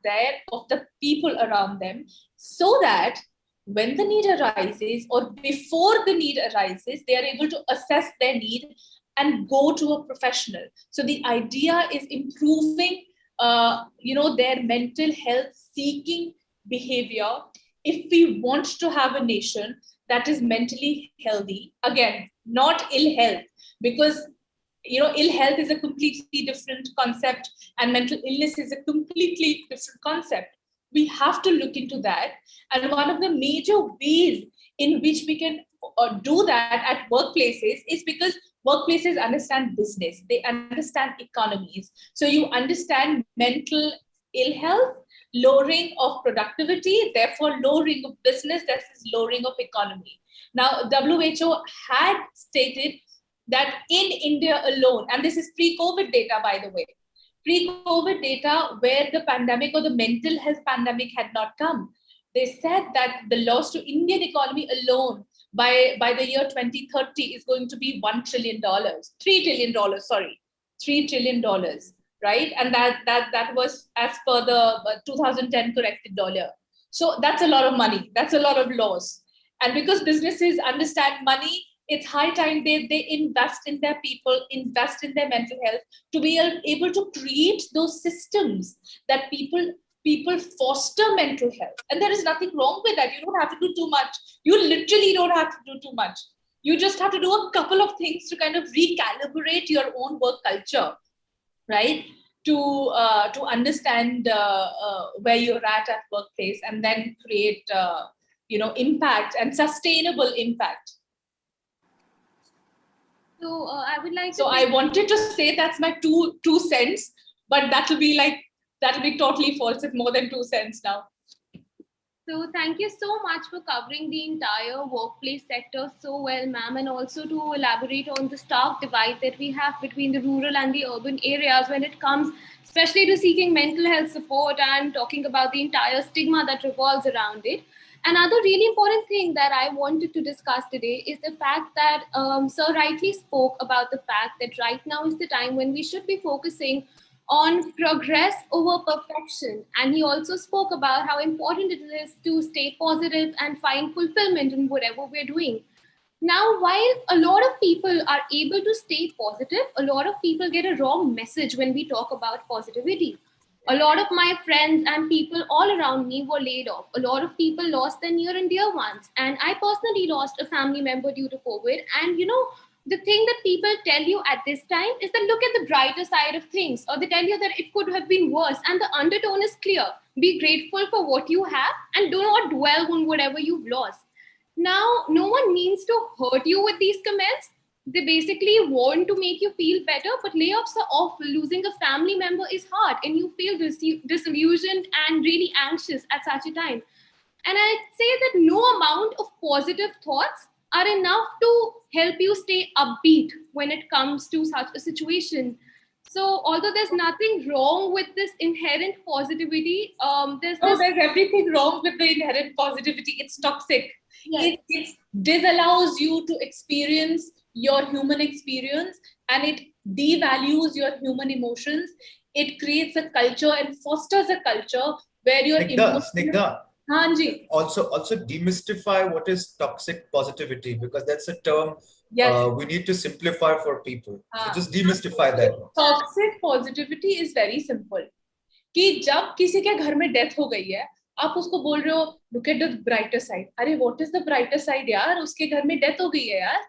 of the people around them, so that when the need arises or before the need arises, they are able to assess their need and go to a professional. So the idea is improving, their mental health seeking behavior. If we want to have a nation that is mentally healthy, again, not ill health, because ill health is a completely different concept and mental illness is a completely different concept. We have to look into that. And one of the major ways in which we can do that at workplaces is because workplaces understand business, they understand economies. So you understand mental ill health, lowering of productivity, therefore lowering of business, that is lowering of economy. Now, WHO had stated that in India alone, and this is pre-COVID data, by the way, pre-COVID data where the pandemic or the mental health pandemic had not come, they said that the loss to Indian economy alone by the year 2030 is going to be $1 trillion, $3 trillion, sorry, $3 trillion, right? And that was as per the 2010 corrected dollar. So that's a lot of money. That's a lot of loss. And because businesses understand money, it's high time they invest in their people, invest in their mental health to be able to create those systems that people foster mental health. And there is nothing wrong with that. You don't have to do too much. You literally don't have to do too much. You just have to do a couple of things to kind of recalibrate your own work culture, right? To understand where you're at workplace, and then create impact and sustainable impact. So I would like to. So I wanted to say that's my two cents, but that'll be totally false if more than 2 cents now. So thank you so much for covering the entire workplace sector so well, ma'am, and also to elaborate on the stark divide that we have between the rural and the urban areas when it comes, especially to seeking mental health support and talking about the entire stigma that revolves around it. Another really important thing that I wanted to discuss today is the fact that Sir rightly spoke about the fact that right now is the time when we should be focusing on progress over perfection. And he also spoke about how important it is to stay positive and find fulfillment in whatever we're doing. Now, while a lot of people are able to stay positive, a lot of people get a wrong message when we talk about positivity. A lot of my friends and people all around me were laid off. A lot of people lost their near and dear ones. And I personally lost a family member due to COVID. And the thing that people tell you at this time is that look at the brighter side of things, or they tell you that it could have been worse. And the undertone is clear. Be grateful for what you have and do not dwell on whatever you've lost. Now, no one means to hurt you with these comments. They basically want to make you feel better, but layoffs are off. Losing a family member is hard and you feel disillusioned and really anxious at such a time. And I'd say that no amount of positive thoughts are enough to help you stay upbeat when it comes to such a situation. So although there's nothing wrong with this inherent positivity, there's everything wrong with the inherent positivity. It's toxic. Yes. It disallows you to experience your human experience, and it devalues your human emotions. It creates a culture and fosters a culture where your Snigdha, Hanji. also demystify what is toxic positivity, because that's a term we need to simplify for people. So just demystify that. Toxic positivity is very simple. कि जब किसी के घर में death हो गई है, आप उसको बोल रहे हो look at the brighter side. अरे what is the brighter side यार? उसके घर में डेथ हो गई है यार.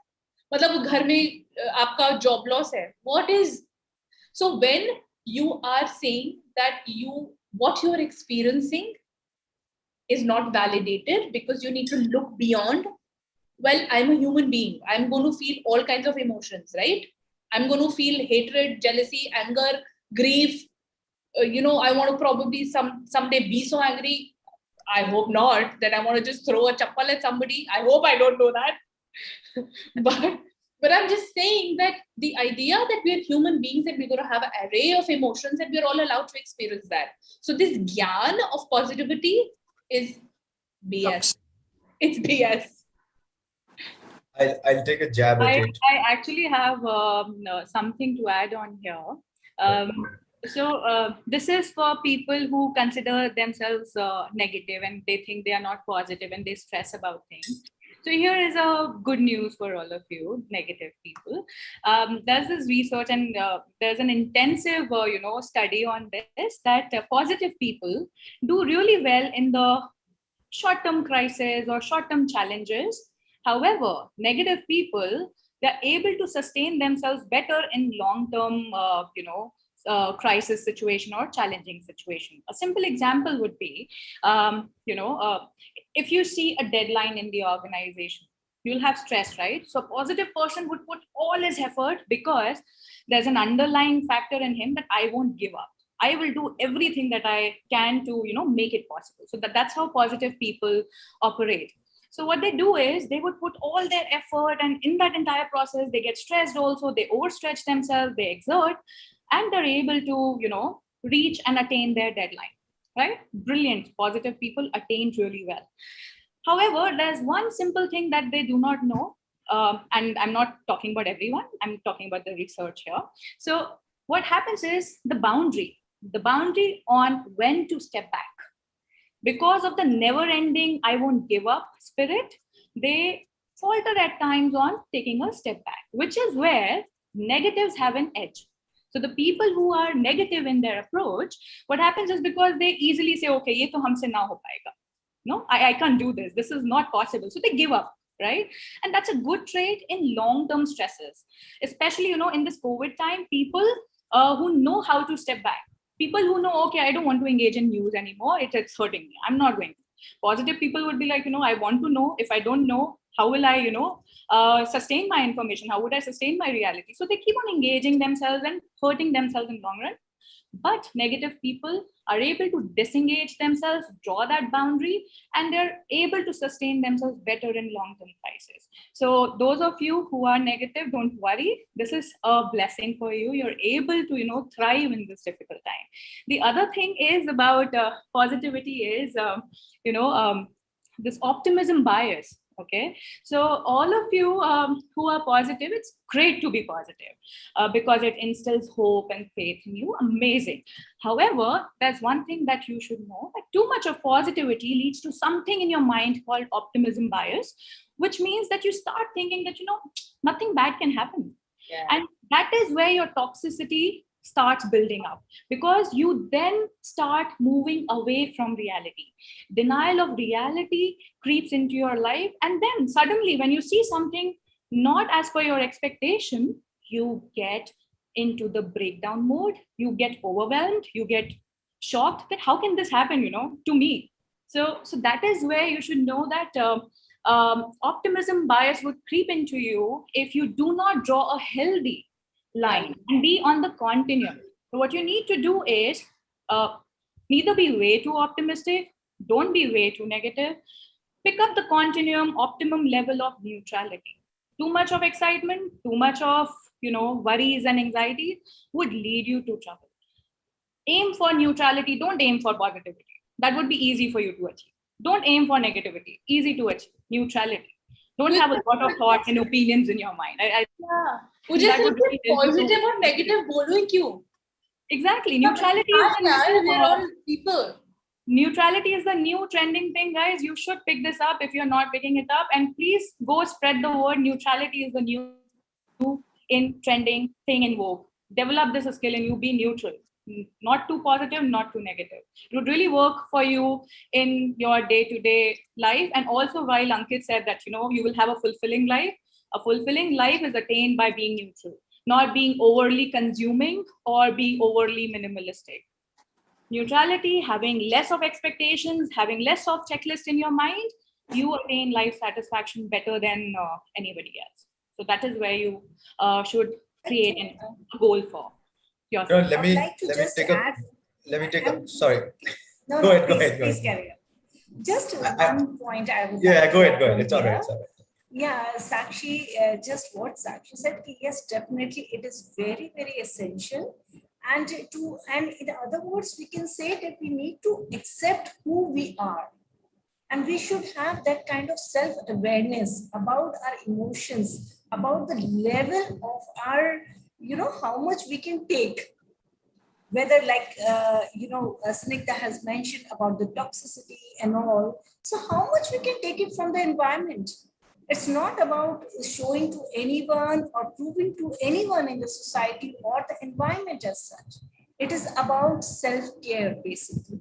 मतलब घर में आपका job loss है. What is? So when you are saying that what you are experiencing is not validated because you need to look beyond. Well, I'm a human being. I'm going to feel all kinds of emotions, right? I'm going to feel hatred, jealousy, anger, grief. I want to probably someday be so angry. I hope not, that I want to just throw a chappal at somebody. I hope I don't do that. But I'm just saying that the idea that we're human beings and we're going to have an array of emotions and we're all allowed to experience that. So this gyan of positivity is BS. It's BS. I'll take a jab at it. I actually have something to add on here. So this is for people who consider themselves negative and they think they are not positive and they stress about things. So here is a good news for all of you, negative people. There's this research and there's an intensive, study on this, that positive people do really well in the short-term crisis or short-term challenges. However, negative people, they're able to sustain themselves better in long-term, crisis situation or challenging situation. A simple example would be, if you see a deadline in the organization, you'll have stress, right? So a positive person would put all his effort because there's an underlying factor in him that I won't give up. I will do everything that I can to, make it possible. So that's how positive people operate. So what they do is they would put all their effort, and in that entire process, they get stressed also, they overstretch themselves, they exert, and they're able to, reach and attain their deadline, right? Brilliant. Positive people attain really well. However, there's one simple thing that they do not know. And I'm not talking about everyone, I'm talking about the research here. So what happens is the boundary on when to step back. Because of the never ending, I won't give up spirit, they falter at times on taking a step back, which is where negatives have an edge. So the people who are negative in their approach, what happens is because they easily say, okay, ye to humse na ho payega. No, I can't do this. This is not possible. So they give up, right? And that's a good trait in long-term stresses, especially, in this COVID time, people who know how to step back, people who know, okay, I don't want to engage in news anymore. It's hurting me. I'm not going to. Positive people would be like, I want to know. If I don't know, how will I, sustain my information? How would I sustain my reality? So they keep on engaging themselves and hurting themselves in the long run. But negative people are able to disengage themselves, draw that boundary, and they're able to sustain themselves better in long-term crisis. So those of you who are negative, don't worry. This is a blessing for you. You're able to, thrive in this difficult time. The other thing is about positivity is, this optimism bias. Okay, so all of you who are positive, it's great to be positive because it instills hope and faith in you. Amazing. However, there's one thing that you should know, that too much of positivity leads to something in your mind called optimism bias, which means that you start thinking that, nothing bad can happen. Yeah. And that is where your toxicity starts building up, because you then start moving away from reality. Denial of reality creeps into your life, and then suddenly when you see something not as per your expectation, you get into the breakdown mode, you get overwhelmed, you get shocked that how can this happen, to me. So that is where you should know that optimism bias would creep into you if you do not draw a healthy line and be on the continuum. So what you need to do is neither be way too optimistic, don't be way too negative. Pick up the continuum, optimum level of neutrality. Too much of excitement, too much of worries and anxiety would lead you to trouble. Aim for neutrality, don't aim for positivity. That would be easy for you to achieve. Don't aim for negativity, easy to achieve. Neutrality. Don't have a lot of thoughts and opinions in your mind. मुझे सिर्फ positive और negative बोलो ही क्यों? Exactly. Neutrality is we're all people. Neutrality is the new trending thing, guys. You should pick this up if you're not picking it up. And please go spread the word. Neutrality is the new in trending thing in vogue. Develop this skill and you be neutral. Not too positive, not too negative. It would really work for you in your day-to-day life. And also, while Ankit said that, you will have a fulfilling life. A fulfilling life is attained by being neutral, not being overly consuming or being overly minimalistic. Neutrality, having less of expectations, having less of checklist in your mind, you attain life satisfaction better than anybody else. So that is where you should create a goal for yourself. No, let me take a. Sorry. No, go ahead. Please carry on. Just one point I would. Yeah, go ahead. It's all right. Yeah, Sakshi, just what Sakshi said, yes, definitely it is very, very essential. And in other words, we can say that we need to accept who we are. And we should have that kind of self-awareness about our emotions, about the level of our, how much we can take. Whether like, Snigdha has mentioned about the toxicity and all. So how much we can take it from the environment? It's not about showing to anyone or proving to anyone in the society or the environment as such. It is about self-care, basically.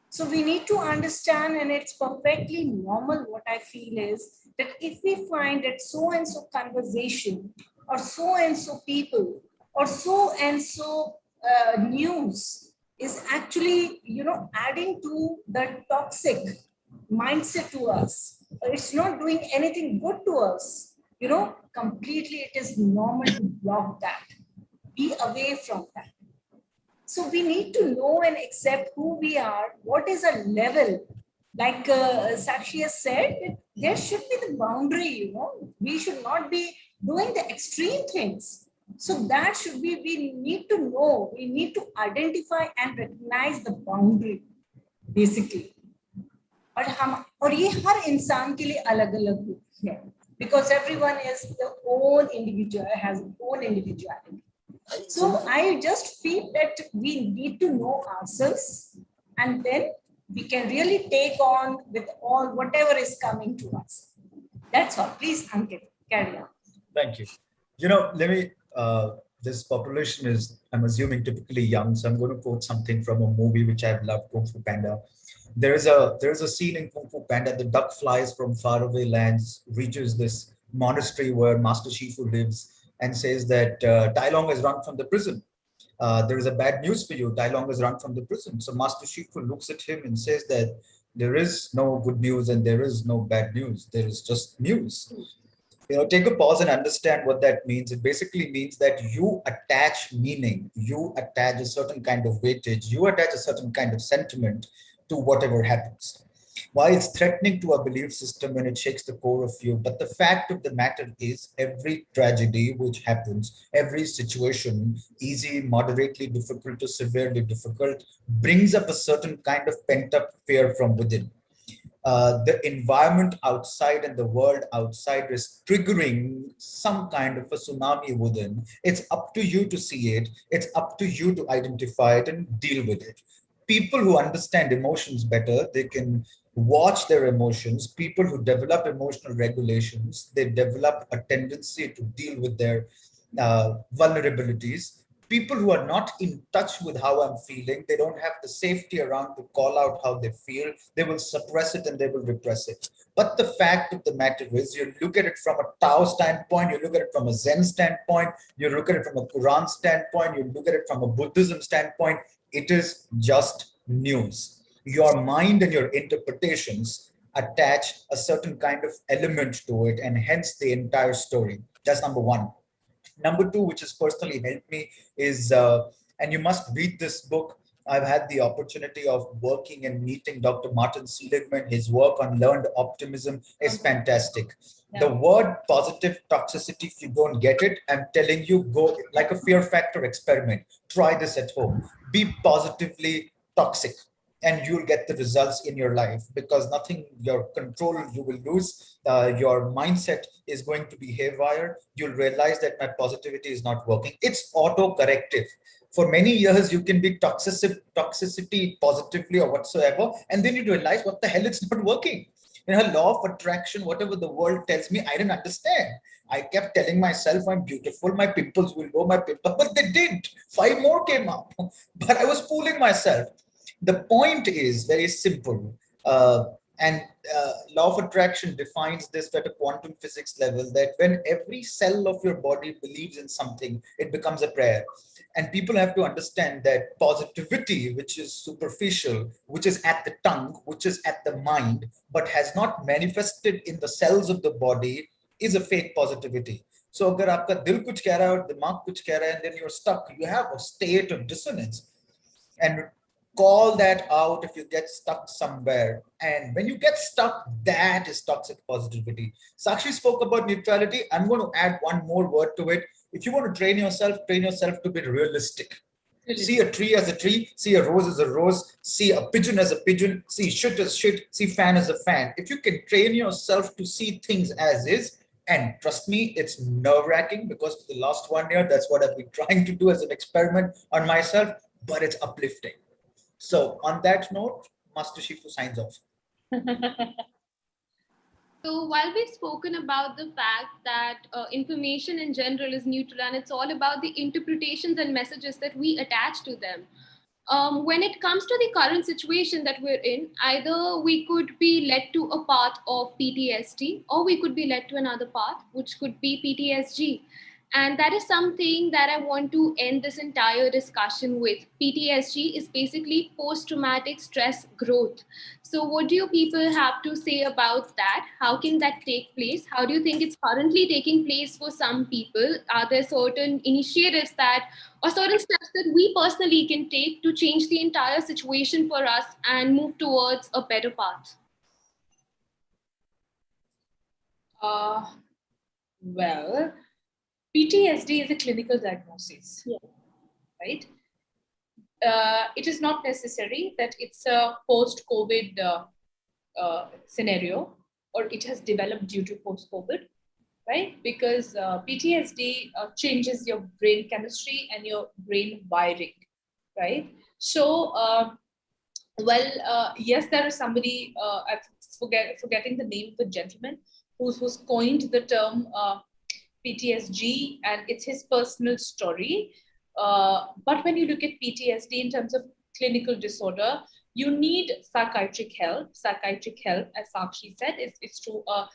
So we need to understand, and it's perfectly normal. What I feel is that if we find that so and so conversation or so and so people or so and so news is actually, adding to the toxic mindset to us, or it's not doing anything good to us, completely it is normal to block that, be away from that. So we need to know and accept who we are, what is our level. Like Sakshi has said, there should be the boundary, we should not be doing the extreme things. So that should be, we need to know, we need to identify and recognize the boundary, basically. और ये हर इंसान के लिए अलग अलग है, because everyone is the own individual, has own individuality. So I just feel that we need to know ourselves, and then we can really take on with all whatever is coming to us. That's all. Please, Ankit, carry on. Thank you. Let me, this population is, I'm assuming, typically young. So I'm going to quote something from a movie which I've loved, Kung Fu Panda. There is a scene in Kung Fu Panda. The duck flies from faraway lands, reaches this monastery where Master Shifu lives, and says that Tai Long has run from the prison. There is a bad news for you. Tai Long has run from the prison. So Master Shifu looks at him and says that there is no good news and there is no bad news. There is just news. Take a pause and understand what that means. It basically means that you attach meaning, you attach a certain kind of weightage, you attach a certain kind of sentiment to whatever happens. Why it's threatening to our belief system when it shakes the core of you. But the fact of the matter is, every tragedy which happens, every situation, easy, moderately difficult to severely difficult, brings up a certain kind of pent-up fear from within. The environment outside and the world outside is triggering some kind of a tsunami within. It's up to you to see it. It's up to you to identify it and deal with it. People who understand emotions better, they can watch their emotions. People who develop emotional regulations, they develop a tendency to deal with their vulnerabilities. People who are not in touch with how I'm feeling, they don't have the safety around to call out how they feel, they will suppress it and they will repress it. But the fact of the matter is, you look at it from a Tao standpoint, you look at it from a Zen standpoint, you look at it from a Quran standpoint, you look at it from a Buddhism standpoint, it is just news. Your mind and your interpretations attach a certain kind of element to it, and hence the entire story. That's number one. Number two, which has personally helped me, is, and you must read this book. I've had the opportunity of working and meeting Dr. Martin Seligman. His work on learned optimism is fantastic. Yeah. The word positive toxicity, if you don't get it, I'm telling you, go like a fear factor experiment. Try this at home. Be positively toxic, and you'll get the results in your life, because nothing, your control, you will lose. Your mindset is going to be haywire. You'll realize that my positivity is not working. It's auto-corrective. For many years, you can be toxicity positively or whatsoever, and then you realize, what the hell, it's not working. Law of attraction, whatever the world tells me, I didn't understand. I kept telling myself I'm beautiful, my pimples will go, but they didn't. 5 more came up, but I was fooling myself. The point is very simple. Law of attraction defines this at a quantum physics level, that when every cell of your body believes in something, it becomes a prayer. And people have to understand that positivity, which is superficial, which is at the tongue, which is at the mind, but has not manifested in the cells of the body, is a fake positivity. So agar aapka dil kuch keh raha hai aur dimag kuch keh raha hai, and then you're stuck, you have a state of dissonance. And call that out if you get stuck somewhere. And when you get stuck, that is toxic positivity. Sakshi spoke about neutrality. I'm going to add one more word to it. If you want to train yourself to be realistic. See a tree as a tree, see a rose as a rose, see a pigeon as a pigeon, see shit as shit, see fan as a fan. If you can train yourself to see things as is, and trust me, it's nerve-wracking, because for the last 1 year, that's what I've been trying to do as an experiment on myself, but it's uplifting. So on that note, Master Shifu signs off. So while we've spoken about the fact that information in general is neutral and it's all about the interpretations and messages that we attach to them, When it comes to the current situation that we're in, either we could be led to a path of PTSD, or we could be led to another path, which could be PTSD. And that is something that I want to end this entire discussion with. PTSD is basically post-traumatic stress growth. So what do you people have to say about that? How can that take place? How do you think it's currently taking place for some people? Are there certain initiatives that, or certain steps that we personally can take to change the entire situation for us and move towards a better path? Well, PTSD is a clinical diagnosis, right? It is not necessary that it's a post-COVID scenario, or it has developed due to post-COVID, right? Because PTSD changes your brain chemistry and your brain wiring, right? So, yes, there is somebody, I'm forgetting the name of the gentleman who's coined the term PTSD, and it's his personal story. But when you look at PTSD in terms of clinical disorder, you need psychiatric help. Psychiatric help, as Sakshi said, is to a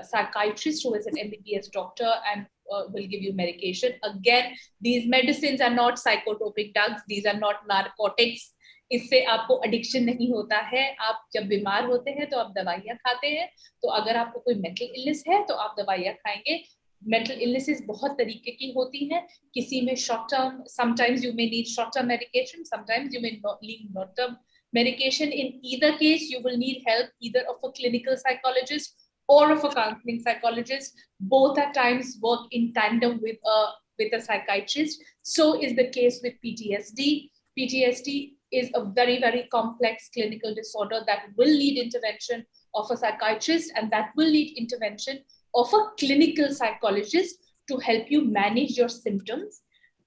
psychiatrist who is an MBBS doctor and will give you medication. Again, these medicines are not psychotropic drugs. These are not narcotics. इससे आपको addiction नहीं होता है. आप जब बीमार होते हैं तो आप दवाइयाँ खाते हैं. तो अगर आपको कोई मेंटल इलनेस है तो आप दवाइयाँ खाएंगे. मेंटल इलनेसेस बहुत तरीके की होती हैं. किसी में short term, sometimes you may need short term medication, sometimes you may need long term medication. In either case, you will need help either of a clinical psychologist or of a counseling psychologist. Both at times work in tandem with a psychiatrist. So is the case with PTSD. PTSD is a very, very complex clinical disorder that will need intervention of a psychiatrist, and that will need intervention of a clinical psychologist to help you manage your symptoms.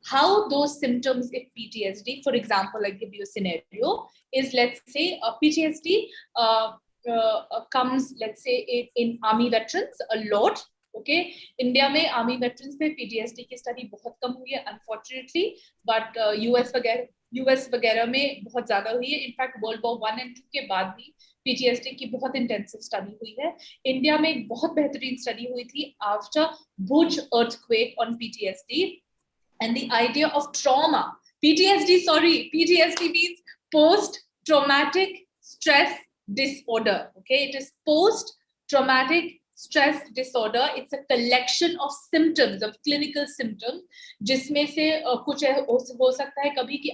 How those symptoms, if PTSD, for example, I give you a scenario, is let's say a PTSD comes, let's say, in army veterans a lot. Okay, India में army veterans में PTSD की study बहुत कम हुई है, unfortunately, but US वगैरह में बहुत ज़्यादा हुई है. In fact, World War I and II के बाद भी PTSD की बहुत intensive study हुई है. इंडिया में एक बहुत बेहतरीन study हुई थी after Bhuj earthquake on PTSD. And the idea of trauma, PTSD means post-traumatic stress disorder. Okay, it is post-traumatic stress disorder. It's a collection of symptoms, of clinical symptoms, जिसमें से कुछ हो सकता है कभी कि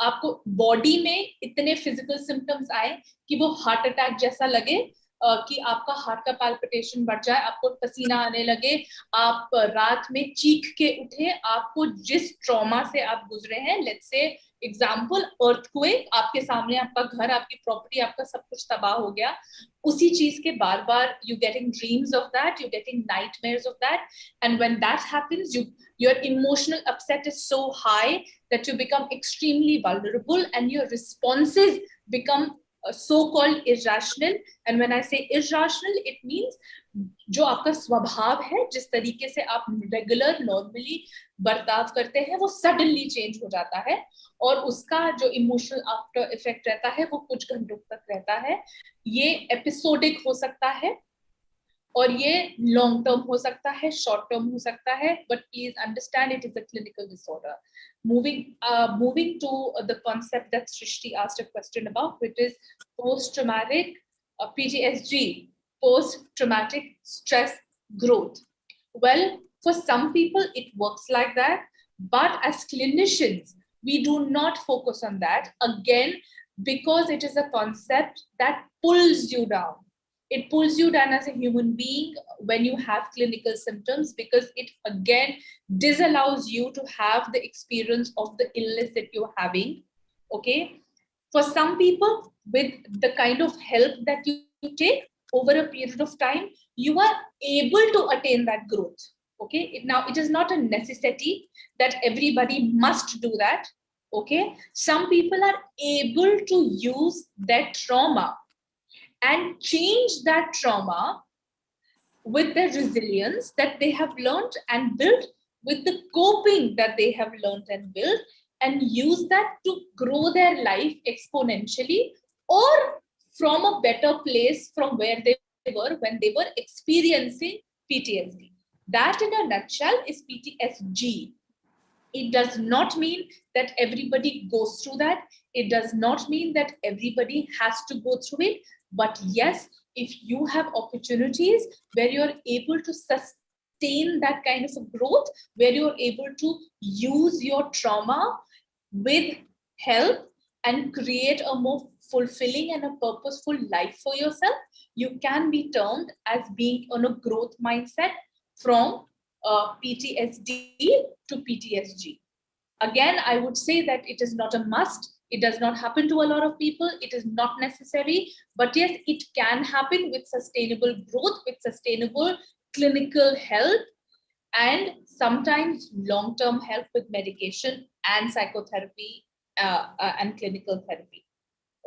आपको बॉडी में इतने फिजिकल सिम्टम्स आए कि वो हार्ट अटैक जैसा लगे, कि आपका हार्ट का पैल्पिटेशन बढ़ जाए, आपको पसीना आने लगे, आप रात में चीख के उठे, आपको जिस ट्रॉमा से आप गुजरे हैं, लेट्स से एग्जांपल अर्थक्वेक, आपके सामने आपका घर, आपकी प्रॉपर्टी, आपका सब कुछ तबाह हो गया, उसी चीज के बार-बार you getting dreams of that, you getting nightmares of that, and when that happens, your emotional upset is so high that you become extremely vulnerable and your responses become so-called irrational. And when I say irrational, it means जो आपका स्वभाव है, जिस तरीके से आप regular normally बर्ताव करते हैं, वो सडनली चेंज हो जाता है, और उसका जो इमोशनल आफ्टर इफेक्ट रहता है वो कुछ घंटों तक रहता है. ये एपिसोडिक हो सकता है और ये लॉन्ग टर्म हो सकता है, शॉर्ट टर्म हो सकता है, but please understand it is a clinical disorder. Moving to the concept that Srishti asked a question about, which is post-traumatic PTSD, post-traumatic stress growth. Well, for some people it works like that, but as clinicians we do not focus on that, again because it is a concept that pulls you down. It pulls you down as a human being when you have clinical symptoms, because it again disallows you to have the experience of the illness that you're having. Okay, for some people, with the kind of help that you take over a period of time, you are able to attain that growth. Okay, now it is not a necessity that everybody must do that. Okay, some people are able to use that trauma and change that trauma with the resilience that they have learned and built, with the coping that they have learned and built, and use that to grow their life exponentially, or from a better place from where they were when they were experiencing PTSD. That in a nutshell is PTSD. It does not mean that everybody goes through that. It does not mean that everybody has to go through it. But yes, if you have opportunities where you're able to sustain that kind of a growth, where you're able to use your trauma with help and create a more fulfilling and a purposeful life for yourself, you can be termed as being on a growth mindset from PTSD to PTSD. Again, I would say that it is not a must. It does not happen to a lot of people. It is not necessary. But yes, it can happen with sustainable growth, with sustainable clinical help, and sometimes long-term help with medication and psychotherapy and clinical therapy.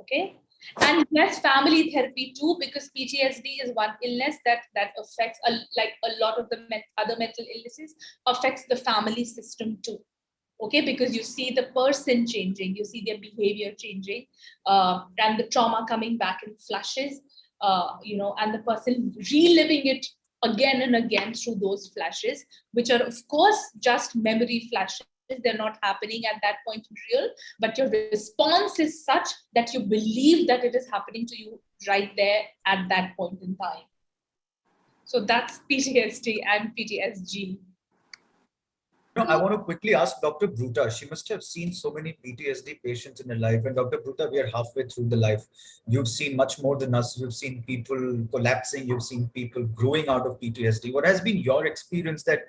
Okay. And yes, family therapy too, because PTSD is one illness that affects, like a lot of the other mental illnesses, affects the family system too. Okay, because you see the person changing, you see their behavior changing, and the trauma coming back in flashes, and the person reliving it again and again through those flashes, which are of course just memory flashes. They're not happening at that point in real, but your response is such that you believe that it is happening to you right there at that point in time. So that's PTSD and PTSD. No, I want to quickly ask Dr. Bruta. She must have seen so many PTSD patients in her life. And Dr. Bruta, we are halfway through the life. You've seen much more than us. You've seen people collapsing. You've seen people growing out of PTSD. What has been your experience that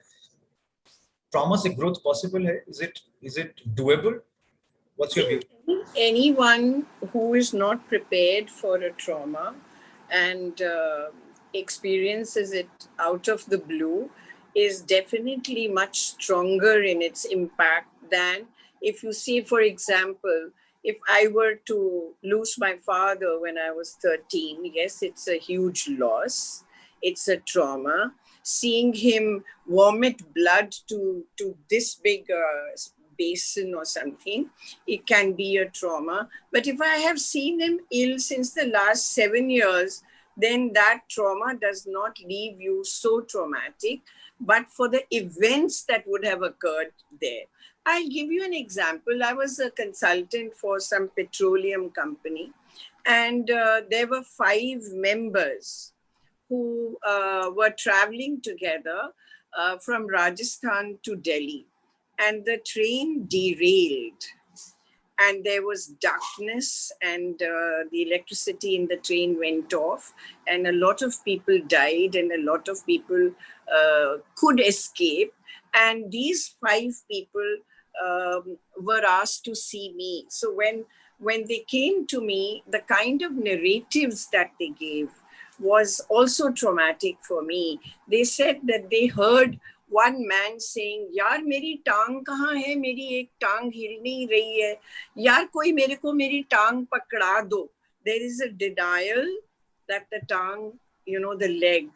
trauma se growth possible? Is it doable? What's your view? Anyone who is not prepared for a trauma and experiences it out of the blue is definitely much stronger in its impact than if you see, for example, if I were to lose my father when I was 13, yes, it's a huge loss. It's a trauma. Seeing him vomit blood to this big basin or something, it can be a trauma. But if I have seen him ill since the last 7 years, then that trauma does not leave you so traumatic, but for the events that would have occurred there. I'll give you an example. I was a consultant for some petroleum company, and there were 5 members who were traveling together from Rajasthan to Delhi, and the train derailed. And there was darkness, and the electricity in the train went off, and a lot of people died, and a lot of people could escape. And these 5 people were asked to see me. So when they came to me, the kind of narratives that they gave was also traumatic for me. They said that they heard one man saying, "Yaar, meri tang kahan hai? Meri ek tang hil nahi rahi hai. Yaar, koi mere ko meri tang pakda do." There is a denial that the tang, the leg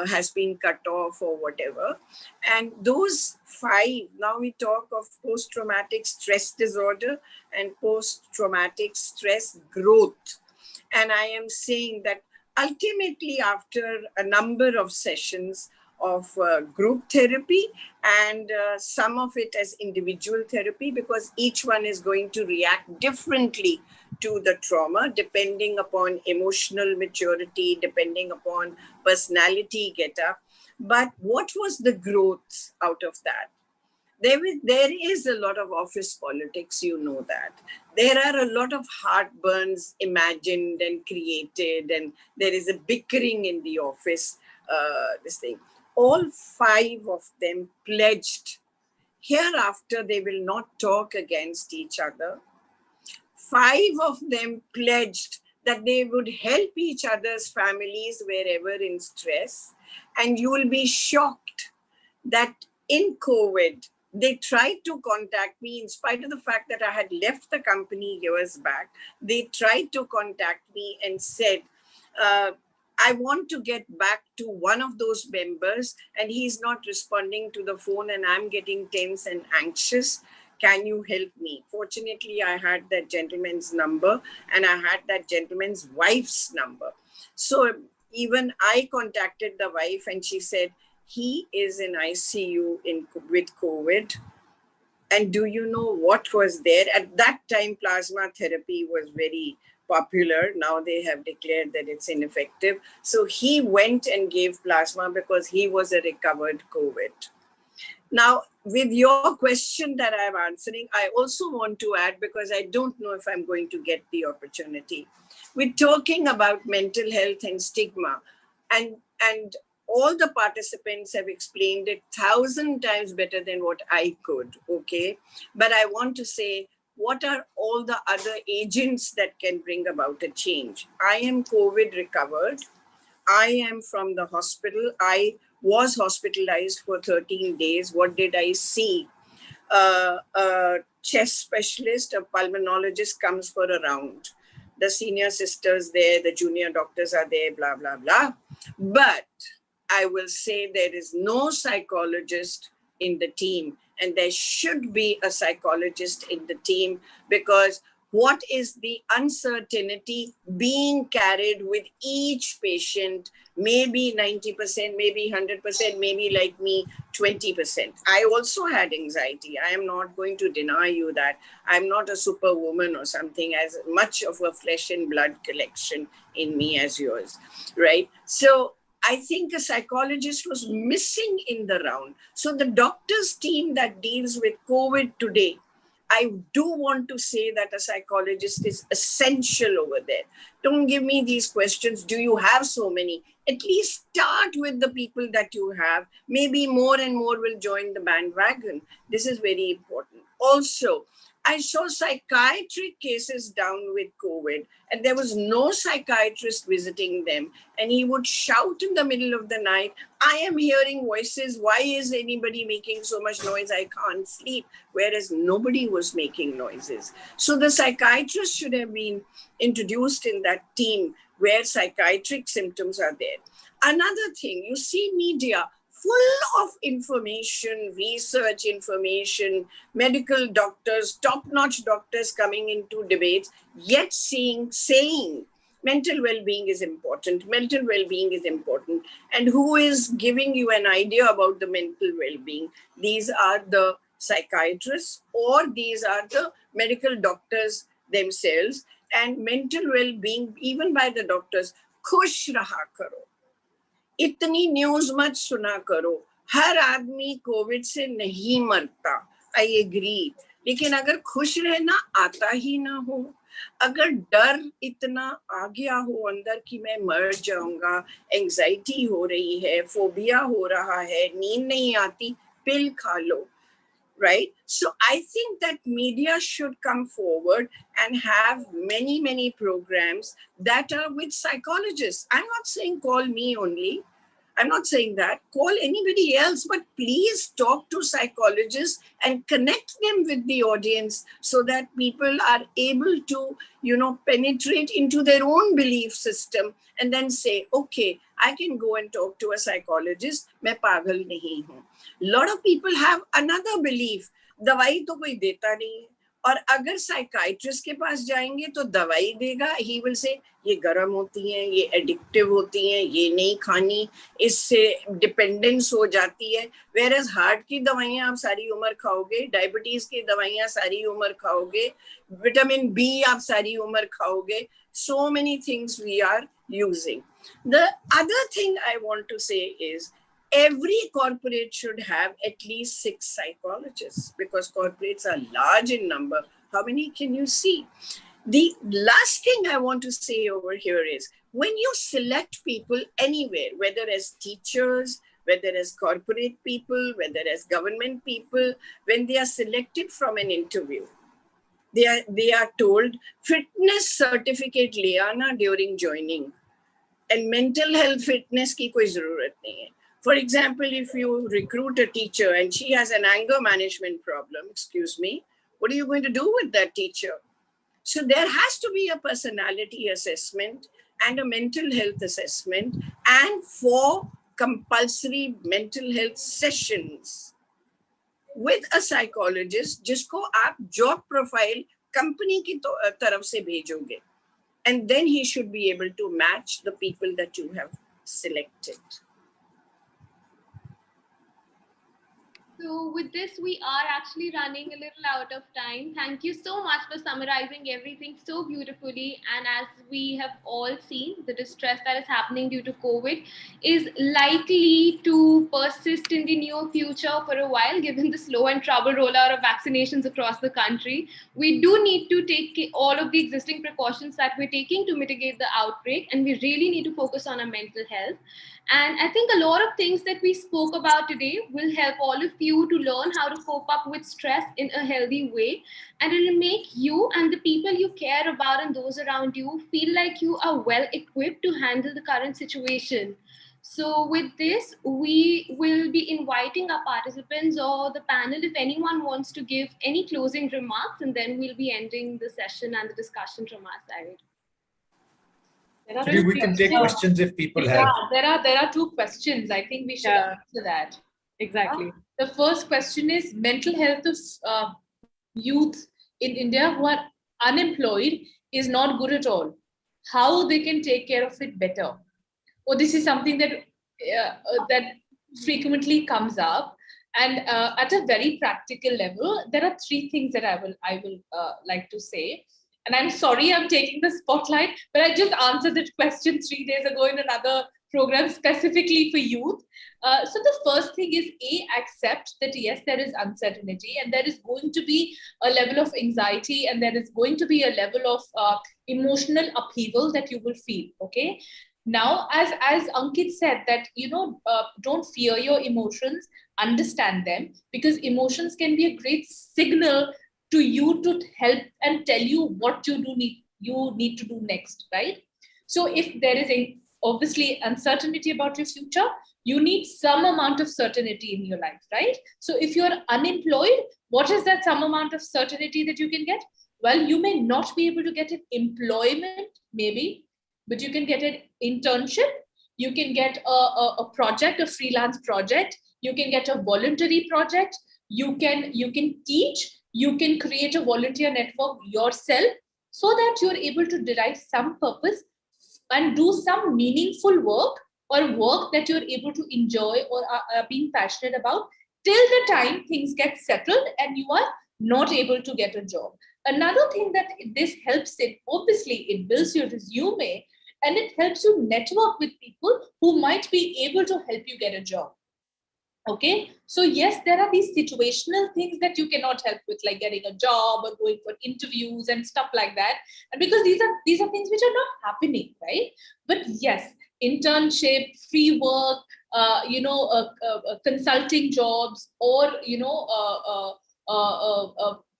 has been cut off or whatever. And those 5, now we talk of post-traumatic stress disorder and post-traumatic stress growth. And I am saying that ultimately, after a number of sessions of group therapy and some of it as individual therapy, because each one is going to react differently to the trauma, depending upon emotional maturity, depending upon personality get up. But what was the growth out of that? There is a lot of office politics, you know that. There are a lot of heartburns imagined and created, and there is a bickering in the office, this thing. All 5 of them pledged hereafter they will not talk against each other. 5 of them pledged that they would help each other's families wherever in stress. And you will be shocked that in COVID, they tried to contact me in spite of the fact that I had left the company years back. They tried to contact me and said, I want to get back to one of those members and he's not responding to the phone and I'm getting tense and anxious. can you help me? Fortunately, I had that gentleman's number and I had that gentleman's wife's number. So even I contacted the wife and she said, he is in ICU with COVID. And do you know what was there? At that time, plasma therapy was very popular. Now they have declared that it's ineffective. So he went and gave plasma because he was a recovered COVID. Now, with your question that I'm answering, I also want to add, because I don't know if I'm going to get the opportunity. We're talking about mental health and stigma, and all the participants have explained it 1,000 times better than what I could, okay? But I want to say, what are all the other agents that can bring about a change? I am COVID recovered. I am from the hospital. I was hospitalized for 13 days. What did I see? A chest specialist, a pulmonologist comes for a round. The senior sisters there, the junior doctors are there, blah, blah, blah. But I will say there is no psychologist in the team, and there should be a psychologist in the team, because what is the uncertainty being carried with each patient? Maybe 90%, maybe 100%, maybe like me, 20%. I also had anxiety. I am not going to deny you that. I'm not a superwoman or something, as much of a flesh and blood collection in me as yours, right? So I think a psychologist was missing in the round. So the doctor's team that deals with COVID today, I do want to say that a psychologist is essential over there. Don't give me these questions. Do you have so many? At least start with the people that you have. Maybe more and more will join the bandwagon. This is very important. Also, I saw psychiatric cases down with COVID, and there was no psychiatrist visiting them. And he would shout in the middle of the night, I am hearing voices. Why is anybody making so much noise? I can't sleep. Whereas nobody was making noises. So the psychiatrist should have been introduced in that team where psychiatric symptoms are there. Another thing, you see media full of information, research information, medical doctors, top-notch doctors coming into debates, yet saying mental well-being is important, mental well-being is important. And who is giving you an idea about the mental well-being? These are the psychiatrists, or these are the medical doctors themselves. And mental well-being, even by the doctors, खुश रहा करो, इतनी news मत सुना करो, हर आदमी Covid से नहीं मरता, आई एग्री, लेकिन अगर खुश रहना आता ही ना हो, अगर डर इतना आ गया हो अंदर कि मैं मर जाऊंगा, एंजाइटी हो रही है, फोबिया हो रहा है, नींद नहीं आती, पिल खा लो, right? So I think that media should come forward and have many, many programs that are with psychologists. I'm not saying call me only. I'm not saying that. Call anybody else, but please talk to psychologists and connect them with the audience so that people are able to, penetrate into their own belief system and then say, okay, I can go and talk to a psychologist. मैं पागल नहीं हूँ. Lot of people have another belief. दवाई तो कोई देता नहीं है. और अगर साइकाइट्रिस्ट के पास जाएंगे तो दवाई देगा, ही विल से ये गर्म होती हैं, ये एडिक्टिव होती हैं, ये नहीं खानी, इससे डिपेंडेंस हो जाती है. वेयरएज हार्ट की दवाइयां आप सारी उम्र खाओगे, डायबिटीज की दवाइयां सारी उम्र खाओगे, विटामिन बी आप सारी उम्र खाओगे. So many things we are using. The other thing I want to say is every corporate should have at least 6 psychologists, because corporates are large in number. How many can you see? The last thing I want to say over here is when you select people anywhere, whether as teachers, whether as corporate people, whether as government people, when they are selected from an interview, they are told fitness certificate ले आना during joining, and mental health fitness की कोई ज़रूरत नहीं है. For example, if you recruit a teacher and she has an anger management problem, excuse me, what are you going to do with that teacher? So there has to be a personality assessment and a mental health assessment, and 4 compulsory mental health sessions with a psychologist जिसको आप job profile company की तरफ से भेजोगे, and then he should be able to match the people that you have selected. So with this, we are actually running a little out of time. Thank you so much for summarizing everything so beautifully. And as we have all seen, the distress that is happening due to COVID is likely to persist in the near future for a while, given the slow and troubled rollout of vaccinations across the country. We do need to take all of the existing precautions that we're taking to mitigate the outbreak, and we really need to focus on our mental health. And I think a lot of things that we spoke about today will help all of you to learn how to cope up with stress in a healthy way. And it will make you and the people you care about and those around you feel like you are well equipped to handle the current situation. So with this, we will be inviting our participants or the panel if anyone wants to give any closing remarks, and then we'll be ending the session and the discussion from our side. We can take questions if people have. There are two questions. I think we should answer that. Exactly. The first question is mental health of youth in India who are unemployed is not good at all. How they can take care of it better? Or this is something that that frequently comes up. And at a very practical level, there are three things that I will like to say. And I'm sorry I'm taking the spotlight, but I just answered that question 3 days ago in another program specifically for youth. So the first thing is accept that yes, there is uncertainty and there is going to be a level of anxiety and there is going to be a level of emotional upheaval that you will feel. Okay. Now, as Ankit said that, don't fear your emotions, understand them, because emotions can be a great signal to you to help and tell you what you need to do next, right? So if there is obviously uncertainty about your future, you need some amount of certainty in your life, right? So if you're unemployed, what is that some amount of certainty that you can get? Well, you may not be able to get an employment, maybe, but you can get an internship, you can get a project, a freelance project, you can get a voluntary project, you can teach, you can create a volunteer network yourself so that you're able to derive some purpose and do some meaningful work or work that you're able to enjoy or are being passionate about till the time things get settled and you are not able to get a job. Another thing that this helps in, obviously, it builds your resume and it helps you network with people who might be able to help you get a job. Okay, so yes, there are these situational things that you cannot help with, like getting a job or going for interviews and stuff like that. And because these are things which are not happening, right? But yes, internship, free work, consulting jobs, or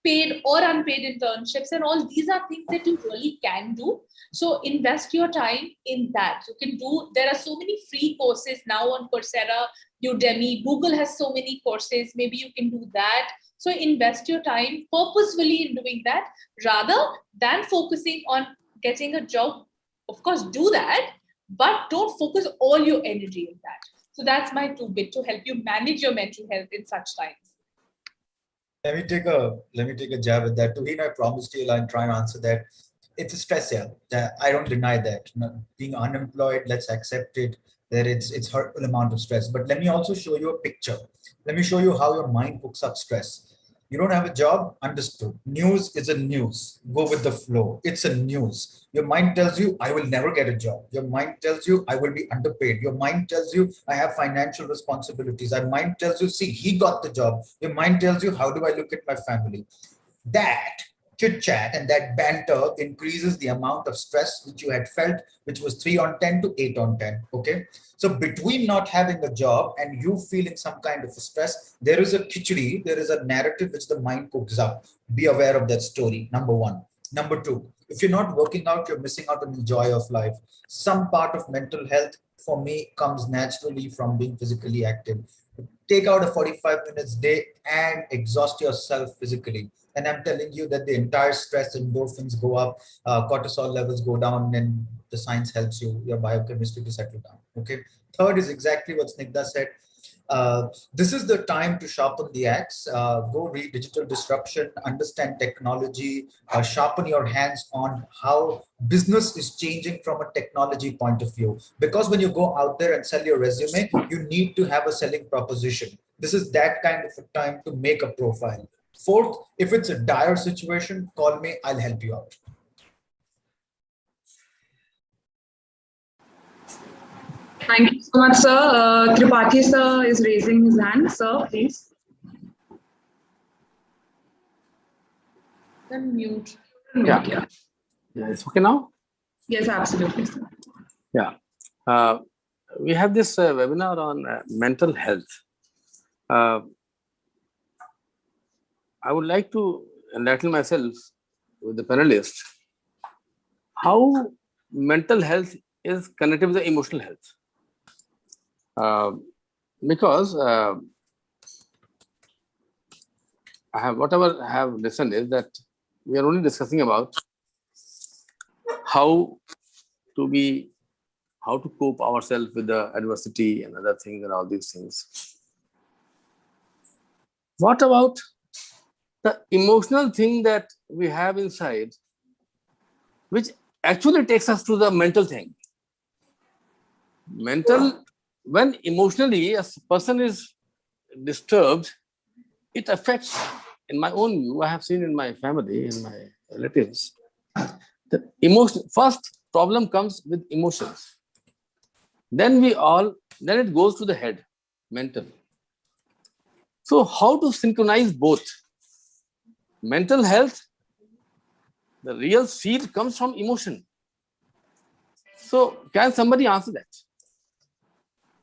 paid or unpaid internships, and all these are things that you really can do. So invest your time in that. You can do. There are so many free courses now on Coursera, Udemy, Google has so many courses. Maybe you can do that. So invest your time purposefully in doing that rather than focusing on getting a job. Of course, do that, but don't focus all your energy in that. So that's my 2 bit to help you manage your mental health in such times. Let me take a jab at that. Tuheen, I promised you I'll try and answer that. It's a stress, yeah. I don't deny that. Being unemployed, let's accept it. That it's hurtful amount of stress. But let me also show you a picture. Let me show you how your mind hooks up stress. You don't have a job, understood. News is a news. Go with the flow. It's a news. Your mind tells you, I will never get a job. Your mind tells you, I will be underpaid. Your mind tells you, I have financial responsibilities. Your mind tells you, see, he got the job. Your mind tells you, how do I look at my family? That chit chat and that banter increases the amount of stress which you had felt, which was 3 on 10 to 8 on 10. Okay. So between not having a job and you feeling some kind of a stress, there is a khichdi, there is a narrative which the mind cooks up. Be aware of that story. Number 1. Number 2, if you're not working out, you're missing out on the joy of life. Some part of mental health for me comes naturally from being physically active. Take out a 45 minutes day and exhaust yourself physically. And I'm telling you that the entire stress, endorphins go up, cortisol levels go down, and the science helps you, your biochemistry to settle down. Okay. Third is exactly what Snigdha said. This is the time to sharpen the axe, go read Digital Disruption, understand technology, sharpen your hands on how business is changing from a technology point of view. Because when you go out there and sell your resume, you need to have a selling proposition. This is that kind of a time to make a profile. Fourth, if it's a dire situation, call me, I'll help you out. Thank you so much, sir. Tripathi sir is raising his hand. Sir, please. Mute. Yeah. Yeah. Yeah, it's okay now? Yes, absolutely, sir. Yeah. We have this webinar on mental health. I would like to enlighten myself with the panelists how mental health is connected with the emotional health. Because whatever I have listened is that we are only discussing about how to cope ourselves with the adversity and other things and all these things. What about the emotional thing that we have inside, which actually takes us to the mental thing? When emotionally a person is disturbed, it affects, in my own view, I have seen in my family, in my relatives, the first problem comes with emotions. Then it goes to the head, mental. So how to synchronize both? Mental health, the real seed comes from emotion. So can somebody answer that?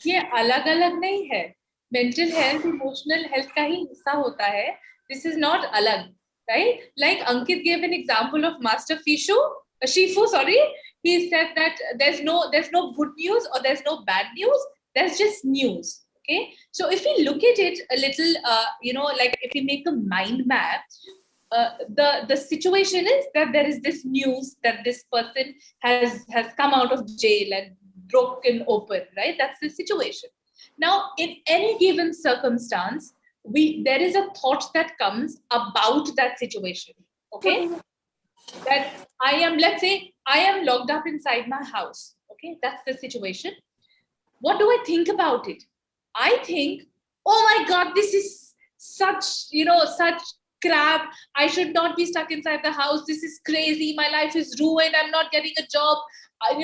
ये अलग अलग नहीं है. Mental health, emotional health का ही हिस्सा होता है. This is not अलग, right? Like Ankit gave an example of Master Shifu, sorry. He said that there's no good news or there's no bad news. There's just news. Okay. So if we look at it a little, like if we make a mind map, the situation is that there is this news that this person has come out of jail and broken open, right? That's the situation. Now, in any given circumstance, there is a thought that comes about that situation. Okay, that let's say I am locked up inside my house. Okay, that's the situation. What do I think about it? I think, oh my God, this is such crap. I should not be stuck inside the house. This is crazy. My life is ruined. I'm not getting a job. I'm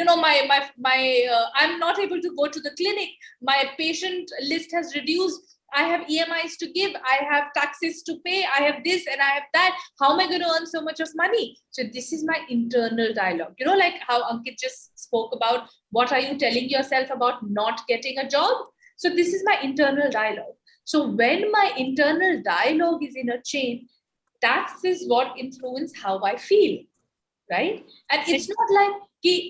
not able to go to the clinic. My patient list has reduced. I have EMIs to give. I have taxes to pay. I have this and I have that. How am I going to earn so much of money? So this is my internal dialogue. Like how Ankit just spoke about, what are you telling yourself about not getting a job? So this is my internal dialogue. So when my internal dialogue is in a chain, that is what influences how I feel, right? And it's not like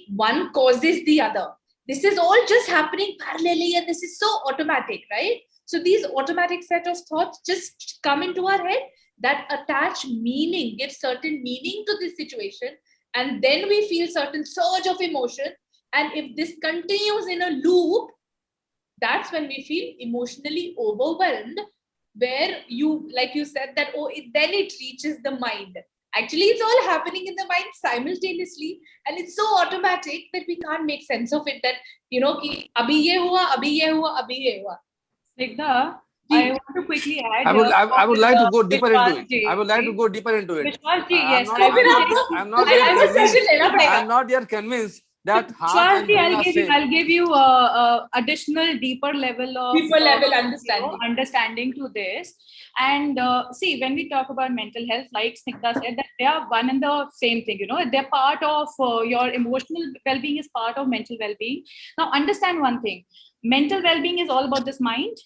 one causes the other. This is all just happening parallelly and this is so automatic, right? So these automatic set of thoughts just come into our head that attach meaning, give certain meaning to this situation. And then we feel certain surge of emotion. And if this continues in a loop, that's when we feel emotionally overwhelmed, where like you said, that then it reaches the mind. Actually, it's all happening in the mind simultaneously, and it's so automatic that we can't make sense of it. That ki abhi ye hua, abhi ye hua, abhi ye hua. Snigdha, I want to quickly add. I would like to go deeper into it. I would like to go deeper into it. Yes, I'm not yet convinced that I'll give you additional deeper level of understanding to this. And see, when we talk about mental health, like Snigdha said, that they are one and the same thing. They're part of your emotional well-being is part of mental well-being. Now, understand one thing: mental well-being is all about this mind,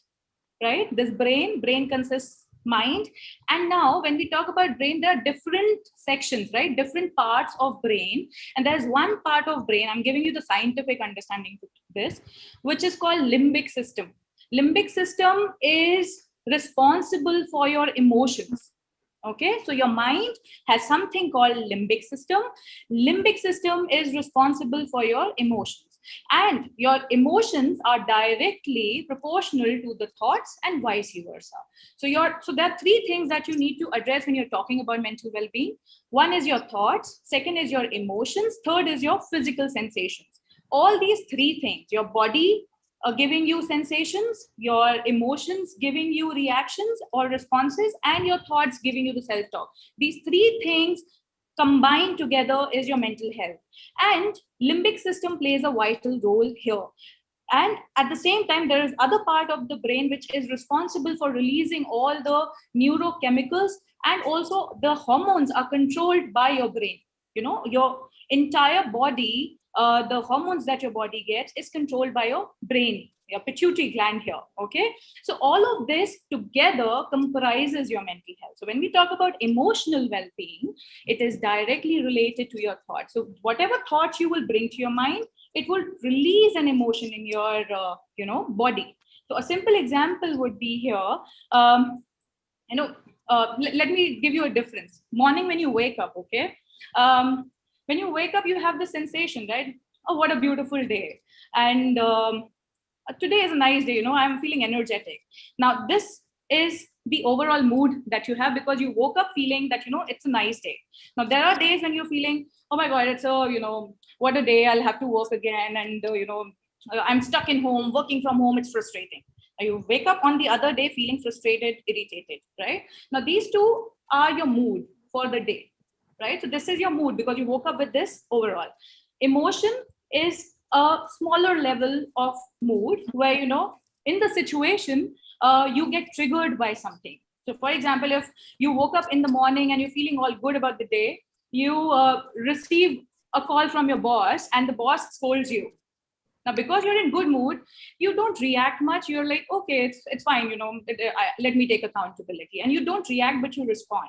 right? This brain consists mind. And now when we talk about brain, there are different sections, right? Different parts of brain. And there's one part of brain, I'm giving you the scientific understanding to this, which is called limbic system. Limbic system is responsible for your emotions. Okay, so your mind has something called limbic system. Limbic system is responsible for your emotions. And your emotions are directly proportional to the thoughts and vice versa. So there are three things that you need to address when you're talking about mental well-being. One is your thoughts, second is your emotions, third is your physical sensations. All these three things, your body giving you sensations, your emotions giving you reactions or responses, and your thoughts giving you the self-talk. These three things combined together is your mental health. And limbic system plays a vital role here. And at the same time, there is other part of the brain which is responsible for releasing all the neurochemicals, and also the hormones are controlled by your brain. You know, your entire body, the hormones that your body gets is controlled by your brain, your pituitary gland here. Okay, so all of this together comprises your mental health. So when we talk about emotional well-being, it is directly related to your thoughts. So whatever thoughts you will bring to your mind, it will release an emotion in your body. So a simple example would be here. Let me give you a difference. Morning when you wake up, okay, when you wake up, you have the sensation, right? Oh, what a beautiful day. And today is a nice day, I'm feeling energetic. Now, this is the overall mood that you have because you woke up feeling that, it's a nice day. Now, there are days when you're feeling, oh my God, it's what a day, I'll have to work again. And, I'm stuck in home, working from home, it's frustrating. You wake up on the other day feeling frustrated, irritated, right? Now, these two are your mood for the day, right? So this is your mood because you woke up with this overall. Emotion is a smaller level of mood where, in the situation, you get triggered by something. So for example, if you woke up in the morning and you're feeling all good about the day, you receive a call from your boss and the boss scolds you. Now, because you're in good mood, you don't react much. You're like, okay, it's fine. Let me take accountability. And you don't react, but you respond.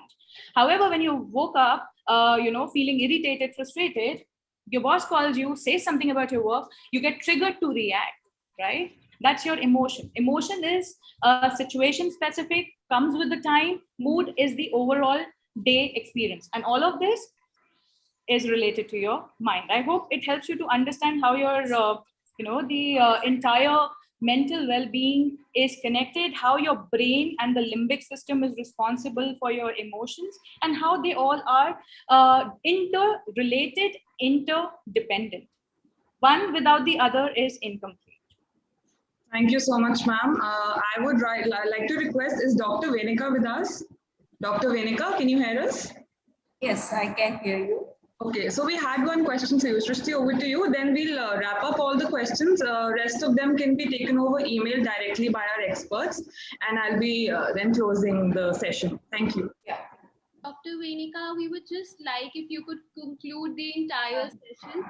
However, when you woke up, feeling irritated, frustrated, your boss calls you, says something about your work, you get triggered to react, right? That's your emotion. Emotion is situation specific, comes with the time. Mood is the overall day experience. And all of this is related to your mind. I hope it helps you to understand how your the entire mental well-being is connected, how your brain and the limbic system is responsible for your emotions, and how they all are interrelated, interdependent. One without the other is incomplete. Thank you so much, ma'am. I would like to request, is Dr. Venika with us? Dr. Venika, can you hear us? Yes, I can hear you. Okay, so we had one question for you. Srishti, over to you. Then we'll wrap up all the questions. Rest of them can be taken over email directly by our experts. And I'll be then closing the session. Thank you. Yeah. Dr. Venika, we would just like if you could conclude the entire session.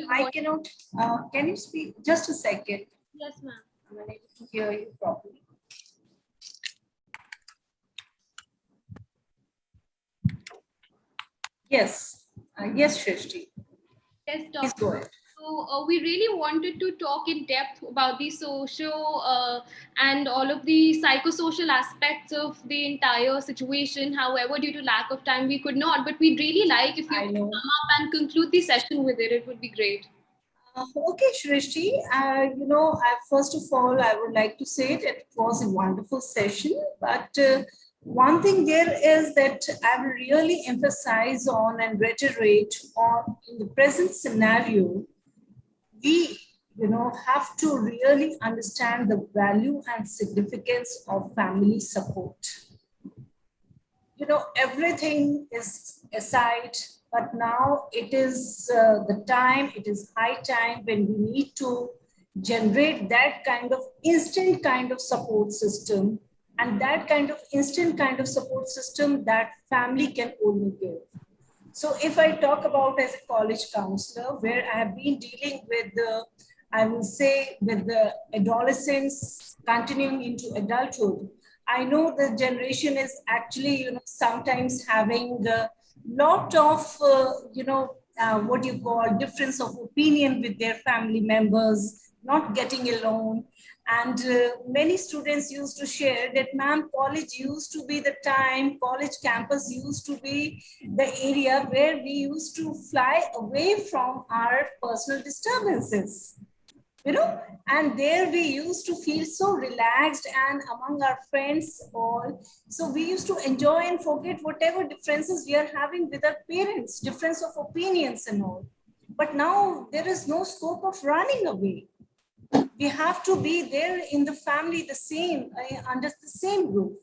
I cannot. Can you speak? Just a second. Yes, ma'am. I'm unable to hear you properly. Yes. Yes, Shrishti. Yes, Please Doctor. go ahead. So we really wanted to talk in depth about the social and all of the psychosocial aspects of the entire situation. However, due to lack of time, we could not. But we'd really like if you could come up and conclude the session with it. It would be great. Okay, Shrishti. First of all, I would like to say that it was a wonderful session. But one thing there is that I will really emphasize on and reiterate on in the present scenario, we have to really understand the value and significance of family support. Everything is aside, but now it is the time, it is high time when we need to generate that kind of instant kind of support system, and that kind of instant kind of support system that family can only give. So if I talk about as a college counselor, where I have been dealing with with the adolescents continuing into adulthood, I know the generation is actually, sometimes having a lot of, what you call difference of opinion with their family members, not getting along. And many students used to share that, ma'am, college used to be the time, college campus used to be the area where we used to fly away from our personal disturbances, you know, and there we used to feel so relaxed and among our friends all. So we used to enjoy and forget whatever differences we are having with our parents, difference of opinions and all. But now there is no scope of running away. We have to be there in the family, the same, under the same roof.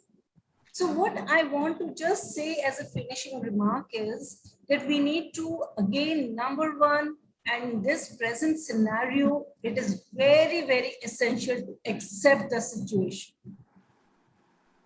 So what I want to just say as a finishing remark is that we need to, again, number one, and in this present scenario, it is very, very essential to accept the situation.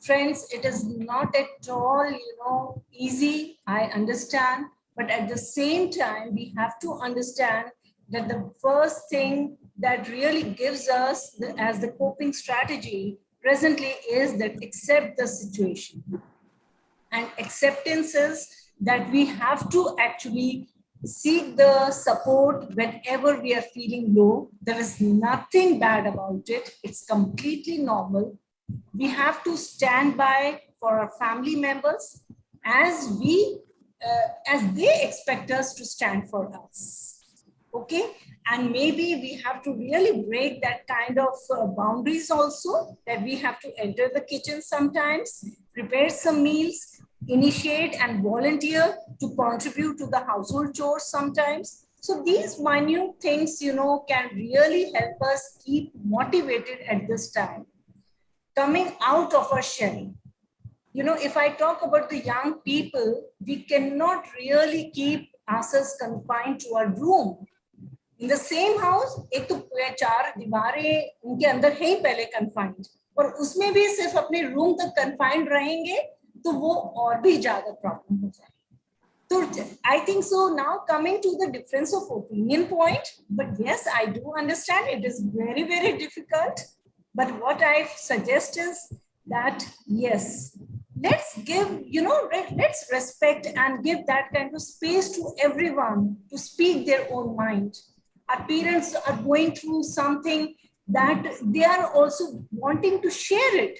Friends, it is not at all, easy, I understand, but at the same time, we have to understand that the first thing that really gives us as the coping strategy presently is that accept the situation. And acceptance is that we have to actually seek the support whenever we are feeling low. There is nothing bad about it. It's completely normal. We have to stand by for our family members as they expect us to stand for us. Okay, and maybe we have to really break that kind of boundaries also, that we have to enter the kitchen sometimes, prepare some meals, initiate and volunteer to contribute to the household chores sometimes. So these minute things, can really help us keep motivated at this time. Coming out of our shell. If I talk about the young people, we cannot really keep ourselves confined to our room. In the same house, एक तो 4 दीवारें उनके अंदर है ही पहले confined, और उसमें भी सिर्फ अपने रूम तक confined रहेंगे तो वो और भी ज़्यादा problem हो जाएगी. So I think so. Now coming to the difference of opinion point, but yes, I do understand it is very, very difficult. But what I suggest is that yes, let's give, let's respect and give that kind of space to everyone to speak their own mind. Our parents are going through something that they are also wanting to share it.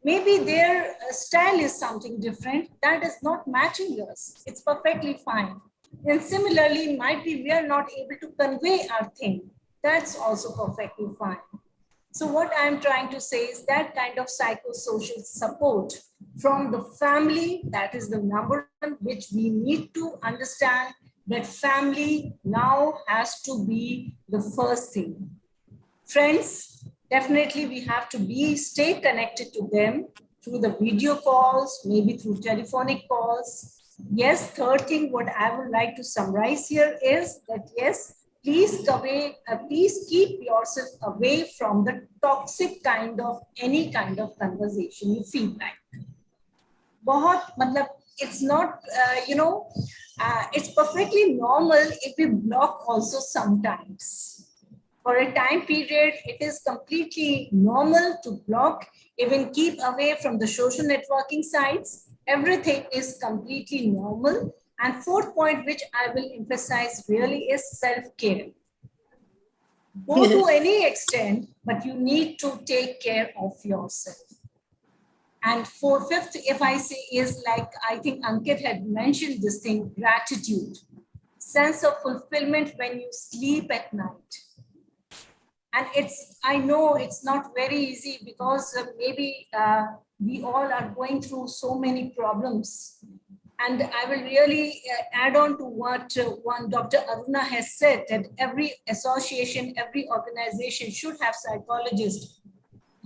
Maybe their style is something different that is not matching us. It's perfectly fine. And similarly, might be we are not able to convey our thing. That's also perfectly fine. So what I'm trying to say is that kind of psychosocial support from the family, that is the number one, which we need to understand that family now has to be the first thing. Friends, definitely we have to stay connected to them through the video calls, maybe through telephonic calls. Yes, third thing, what I would like to summarize here is that yes, please keep yourself away from the toxic kind of any kind of conversation you feel like. It's not, it's perfectly normal if we block also sometimes. For a time period, it is completely normal to block, even keep away from the social networking sites. Everything is completely normal. And fourth point, which I will emphasize really, is self-care. Go to any extent, but you need to take care of yourself. And fifth, if I say, is like, I think Ankit had mentioned this thing, gratitude. Sense of fulfillment when you sleep at night. And I know it's not very easy because maybe we all are going through so many problems. And I will really add on to what one Dr. Aruna has said, that every association, every organization should have psychologists.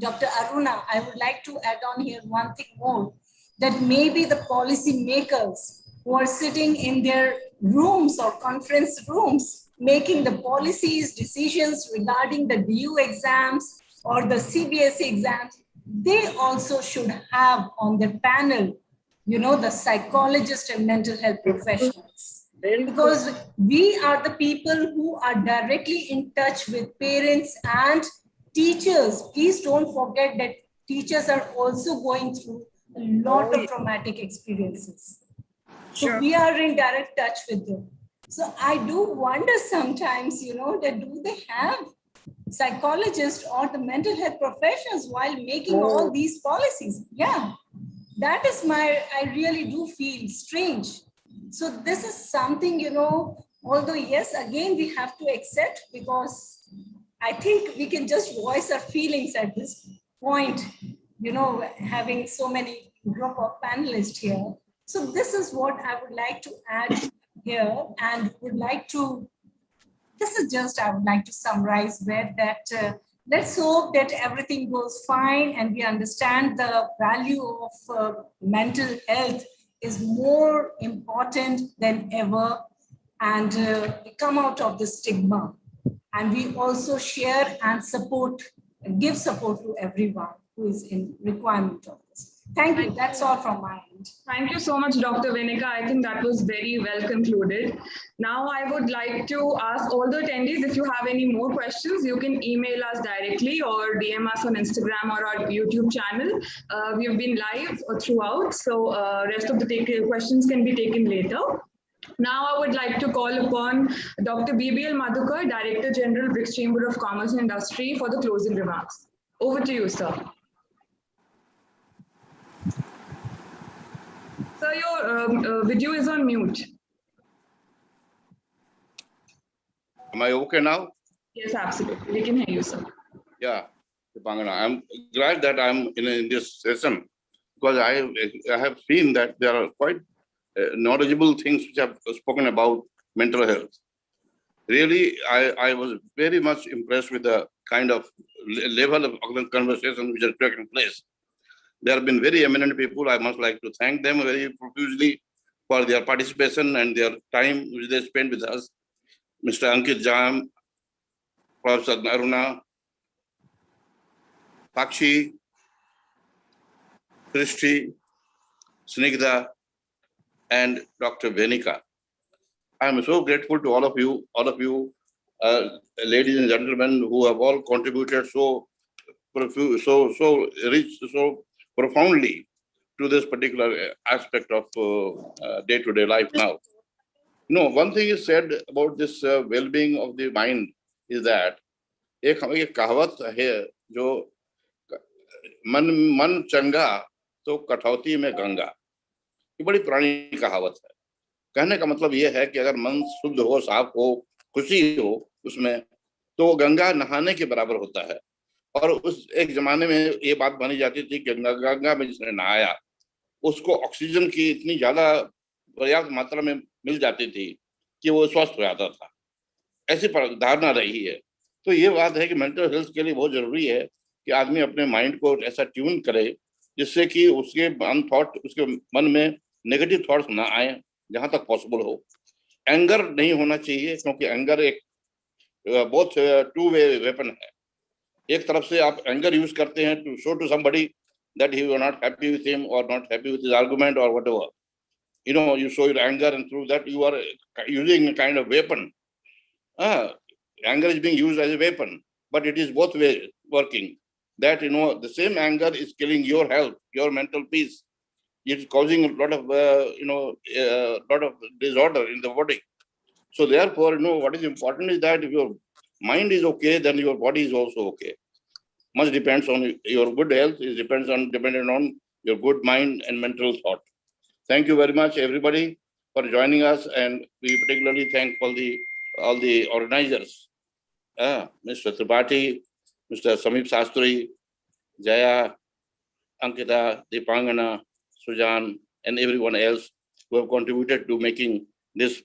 Dr. Aruna, I would like to add on here one thing more, that maybe the policy makers who are sitting in their rooms or conference rooms, making the policies, decisions regarding the DU exams or the CBSE exams, they also should have on their panel, the psychologists and mental health professionals. Because we are the people who are directly in touch with parents and teachers. Please don't forget that teachers are also going through a lot of traumatic experiences. So we are in direct touch with them. So I do wonder sometimes, that do they have psychologists or the mental health professionals while making all these policies. Yeah, that is I really do feel strange. So this is something, although yes, again, we have to accept, because I think we can just voice our feelings at this point, having so many group of panelists here. So this is what I would like to add here, and would like to, this is just, I would like to summarize where that, let's hope that everything goes fine and we understand the value of mental health is more important than ever, and we come out of the stigma, and we also share and support and give support to everyone who is in requirement of this. Thank you. That's all from my end. Thank you so much, Dr. Vinika. I think that was very well concluded. Now, I would like to ask all the attendees, if you have any more questions, you can email us directly or DM us on Instagram or our YouTube channel. We have been live throughout, so rest of the questions can be taken later. Now, I would like to call upon Dr. BBL Madhukar, Director General, BRICS Chamber of Commerce and Industry, for the closing remarks. Over to you, sir. Sir, your video is on mute. Am I okay now? Yes, absolutely. We can hear you, sir. Yeah, Pangana, I'm glad that I'm in this session, because I have seen that there are quite knowledgeable things which have spoken about mental health. Really, I was very much impressed with the kind of level of conversation which has taken place. There have been very eminent people. I must like to thank them very profusely for their participation and their time which they spent with us. Mr. Ankit Jam, Professor Naruna, Pakshi, Christy, Snigdha, and Dr. Venika. I am so grateful to all of you, ladies and gentlemen, who have all contributed so rich, so profoundly to this particular aspect of day-to-day life now. One thing is said about this well-being of the mind is that एक कहावत है जो मन चंगा तो कठौती में गंगा, ये बड़ी पुरानी कहावत है। कहने का मतलब ये है कि अगर मन शुद्ध हो, साफ हो, खुशी हो उसमें, तो गंगा नहाने के बराबर होता है। और उस एक जमाने में ये बात मानी जाती थी कि गंगा में जिसने नहाया उसको ऑक्सीजन की इतनी ज्यादा पर्याप्त मात्रा में मिल जाती थी कि वो स्वस्थ हो जाता था, ऐसी धारणा रही है। तो ये बात है कि मेंटल हेल्थ के लिए बहुत जरूरी है कि आदमी अपने माइंड को ऐसा ट्यून करे जिससे कि उसके उसके मन में नेगेटिव थॉट्स ना आए जहां तक पॉसिबल हो। एंगर नहीं होना चाहिए, क्योंकि एंगर एक बहुत टू वे वेपन है। एक तरफ से आप एंगर यूज करते हैं to show to somebody that you are not happy with him or not happy with his argument or whatever. You show your anger, and through that you are using a kind of weapon. Anger is being used as a weapon, but it is both ways working. That, the same anger is killing your health, your mental peace. It is causing a lot of, lot of disorder in the body. So therefore, what is important is that if your mind is okay, then your body is also okay. Much depends on your good health, is dependent on your good mind and mental thought. Thank you very much, everybody, for joining us, and we particularly thank all the organizers, Mr. Tripathi, Mr. Samip Sastri, Jaya, Ankita, Deepangana, Sujan, and everyone else who have contributed to making this